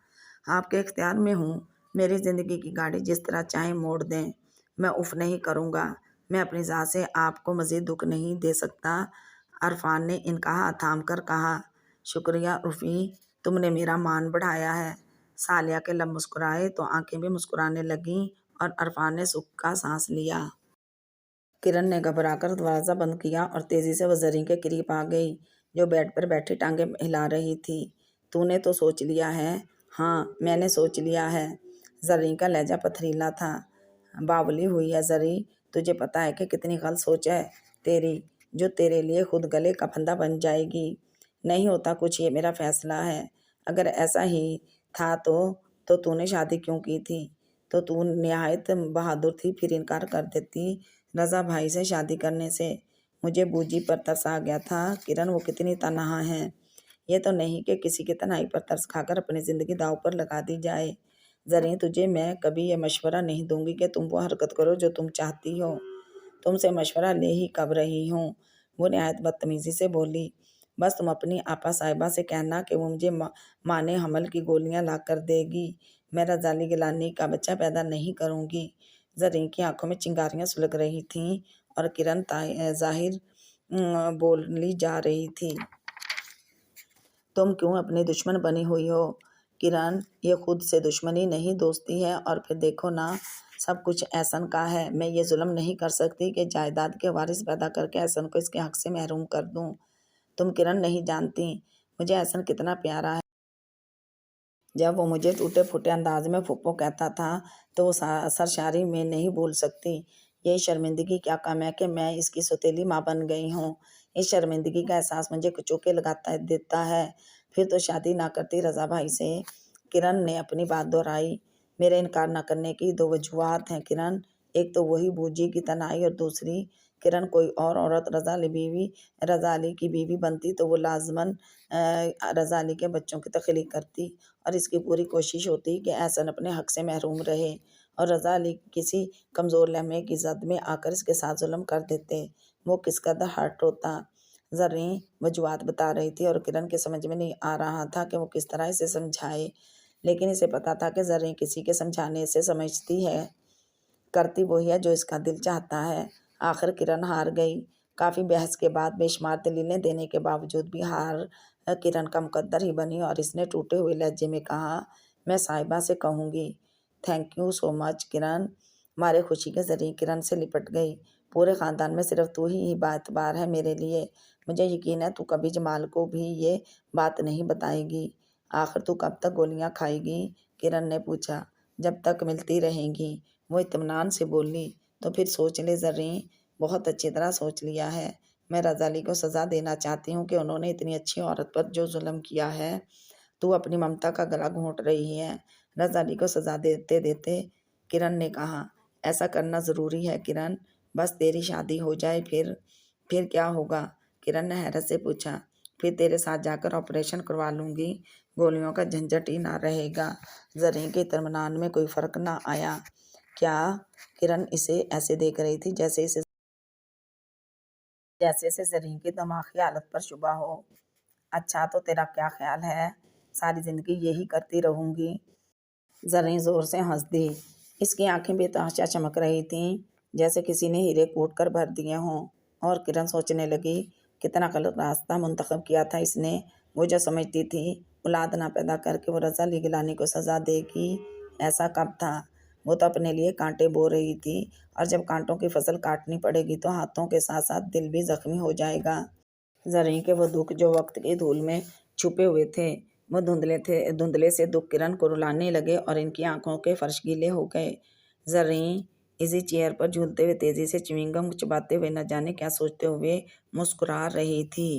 آپ کے اختیار میں ہوں، میری زندگی کی گاڑی جس طرح چاہیں موڑ دیں، میں اف نہیں کروں گا۔ میں اپنی ذات سے آپ کو مزید دکھ نہیں دے سکتا۔ عرفان نے انکہا تھام کر کہا۔ شکریہ عرفی، تم نے میرا مان بڑھایا ہے۔ ثالیہ کے لب مسکرائے تو آنکھیں بھی مسکرانے لگیں اور عرفان نے سکھ کا سانس لیا۔ کرن نے گھبرا کر دروازہ بند کیا اور تیزی سے وہ زریں کے قریب آ گئی جو بیڈ پر بیٹھی ٹانگیں ہلا رہی تھی۔ تو نے تو سوچ لیا ہے؟ ہاں، میں نے سوچ لیا ہے۔ زریں کا لہجہ پتھریلا تھا۔ باولی ہوئی ہے زریں، تجھے پتہ ہے کہ کتنی غلط سوچ ہے تیری، جو تیرے لیے خود گلے کا پھندا بن جائے گی۔ نہیں ہوتا کچھ، یہ میرا فیصلہ ہے۔ اگر ایسا ہی تھا تو نے شادی کیوں کی تھی؟ تو نہایت بہادر تھی، پھر انکار کر دیتی رضا بھائی سے شادی کرنے سے۔ مجھے بوجی پر ترس آ گیا تھا۔ کرن، وہ کتنی تنہا ہے۔ یہ تو نہیں کہ کسی کی تنہائی پر ترس کھا کر اپنی زندگی داؤ پر لگا دی جائے۔ زریں، تجھے میں کبھی یہ مشورہ نہیں دوں گی کہ تم وہ حرکت کرو جو تم چاہتی ہو۔ تم سے مشورہ لے ہی کب رہی ہوں، وہ نہایت بدتمیزی سے بولی۔ بس تم اپنی آپا صاحبہ سے کہنا کہ وہ مجھے مانے حمل کی گولیاں لا کر دے گی، میں رضالی گیلانی کا بچہ پیدا نہیں کروں گی۔ زریں کی آنکھوں میں چنگاریاں سلگ رہی تھیں اور کرن ظاہر بولی جا رہی تھی۔ تم کیوں اپنی دشمن بنی ہوئی ہو؟ کرن، یہ خود سے دشمنی نہیں، دوستی ہے، اور پھر دیکھو نا، سب کچھ احسن کا ہے۔ میں یہ ظلم نہیں کر سکتی کہ جائیداد کے وارث پیدا کر کے احسن کو اس کے حق سے محروم کر دوں۔ تم کرن نہیں جانتی مجھے احسن کتنا پیارا ہے۔ جب وہ مجھے ٹوٹے پھوٹے انداز میں پھپھو کہتا تھا تو وہ سرشاری میں نہیں بھول سکتی۔ یہ شرمندگی کیا کم ہے کہ میں اس کی سوتیلی ماں بن گئی ہوں۔ اس شرمندگی کا احساس مجھے کچوکے لگا دیتا ہے۔ پھر تو شادی نہ کرتی رضا بھائی سے۔ کرن نے اپنی بات دہرائی۔ میرے انکار نہ کرنے کی 2 وجوہات ہیں کرن، ایک تو وہی بوجھی کی تنہائی اور دوسری کرن کوئی اور عورت رضا علی کی بیوی بنتی تو وہ لازماً رضا علی کے بچوں کی تخلیق کرتی اور اس کی پوری کوشش ہوتی کہ احسن اپنے حق سے محروم رہے اور رضا علی کسی کمزور لمحے کی زد میں آ کر اس کے ساتھ ظلم کر دیتے، وہ کس قدر ہرٹ ہوتا۔ زریں وجوہات بتا رہی تھی اور کرن کے سمجھ میں نہیں آ رہا تھا کہ وہ کس طرح اسے سمجھائے، لیکن اسے پتا تھا کہ زریں کسی کے سمجھانے سے سمجھتی ہے، کرتی وہی ہے جو اس کا دل چاہتا ہے۔ آخر کرن ہار گئی۔ کافی بحث کے بعد بے شمار دلیلیں دینے کے باوجود بھی ہار کرن کا مقدر ہی بنی اور اس نے ٹوٹے ہوئے لہجے میں کہا، میں صاحبہ سے کہوں گی۔ تھینک یو سو مچ کرن۔ مارے خوشی کے ذریعے کرن سے لپٹ گئی۔ پورے خاندان میں صرف تو ہی باعتبار ہے میرے لیے، مجھے یقین ہے تو کبھی جمال کو بھی یہ بات نہیں بتائے گی۔ آخر تو کب تک گولیاں کھائے گی؟ کرن نے پوچھا۔ جب تک ملتی رہیں گی، وہ اطمینان سے بولی۔ تو پھر سوچ لے زریں، بہت اچھی طرح سوچ لیا ہے۔ میں رضا علی کو سزا دینا چاہتی ہوں کہ انہوں نے اتنی اچھی عورت پر جو ظلم کیا ہے۔ تو اپنی ممتا کا گلا گھونٹ رہی ہے۔ رضا علی کو سزا دیتے دیتے کرن نے کہا، ایسا کرنا ضروری ہے کرن، بس تیری شادی ہو جائے پھر کیا ہوگا؟ کرن نے حیرت سے پوچھا۔ پھر تیرے ساتھ جا کر آپریشن کروا لوں گی، گولیوں کا جھنجھٹ ہی نہ رہے گا۔ زریں کے اطمینان میں کوئی فرق نہ آیا۔ کیا؟ کرن اسے ایسے دیکھ رہی تھی جیسے اسے زریں کی دماغی حالت پر شبہ ہو۔ اچھا تو تیرا کیا خیال ہے؟ ساری زندگی یہی کرتی رہوں گی؟ زریں زور سے ہنس دی۔ اس کی آنکھیں بے تحاشا چمک رہی تھیں جیسے کسی نے ہیرے کوٹ کر بھر دیے ہوں، اور کرن سوچنے لگی کتنا غلط راستہ منتخب کیا تھا اس نے۔ وہ جو سمجھتی تھی اولاد نہ پیدا کر کے وہ رضا علی گیلانی کو سزا دے گی، ایسا کب تھا؟ وہ تو اپنے لیے کانٹے بو رہی تھی، اور جب کانٹوں کی فصل کاٹنی پڑے گی تو ہاتھوں کے ساتھ ساتھ دل بھی زخمی ہو جائے گا۔ زریں کے وہ دکھ جو وقت کی دھول میں چھپے ہوئے تھے، وہ دھندلے سے دکھ کرن کو رلانے لگے اور ان کی آنکھوں کے فرش گیلے ہو گئے۔ زریں ایزی چیئر پر جھولتے ہوئے تیزی سے چیونگ گم چباتے ہوئے نہ جانے کیا سوچتے ہوئے مسکرا رہی تھی۔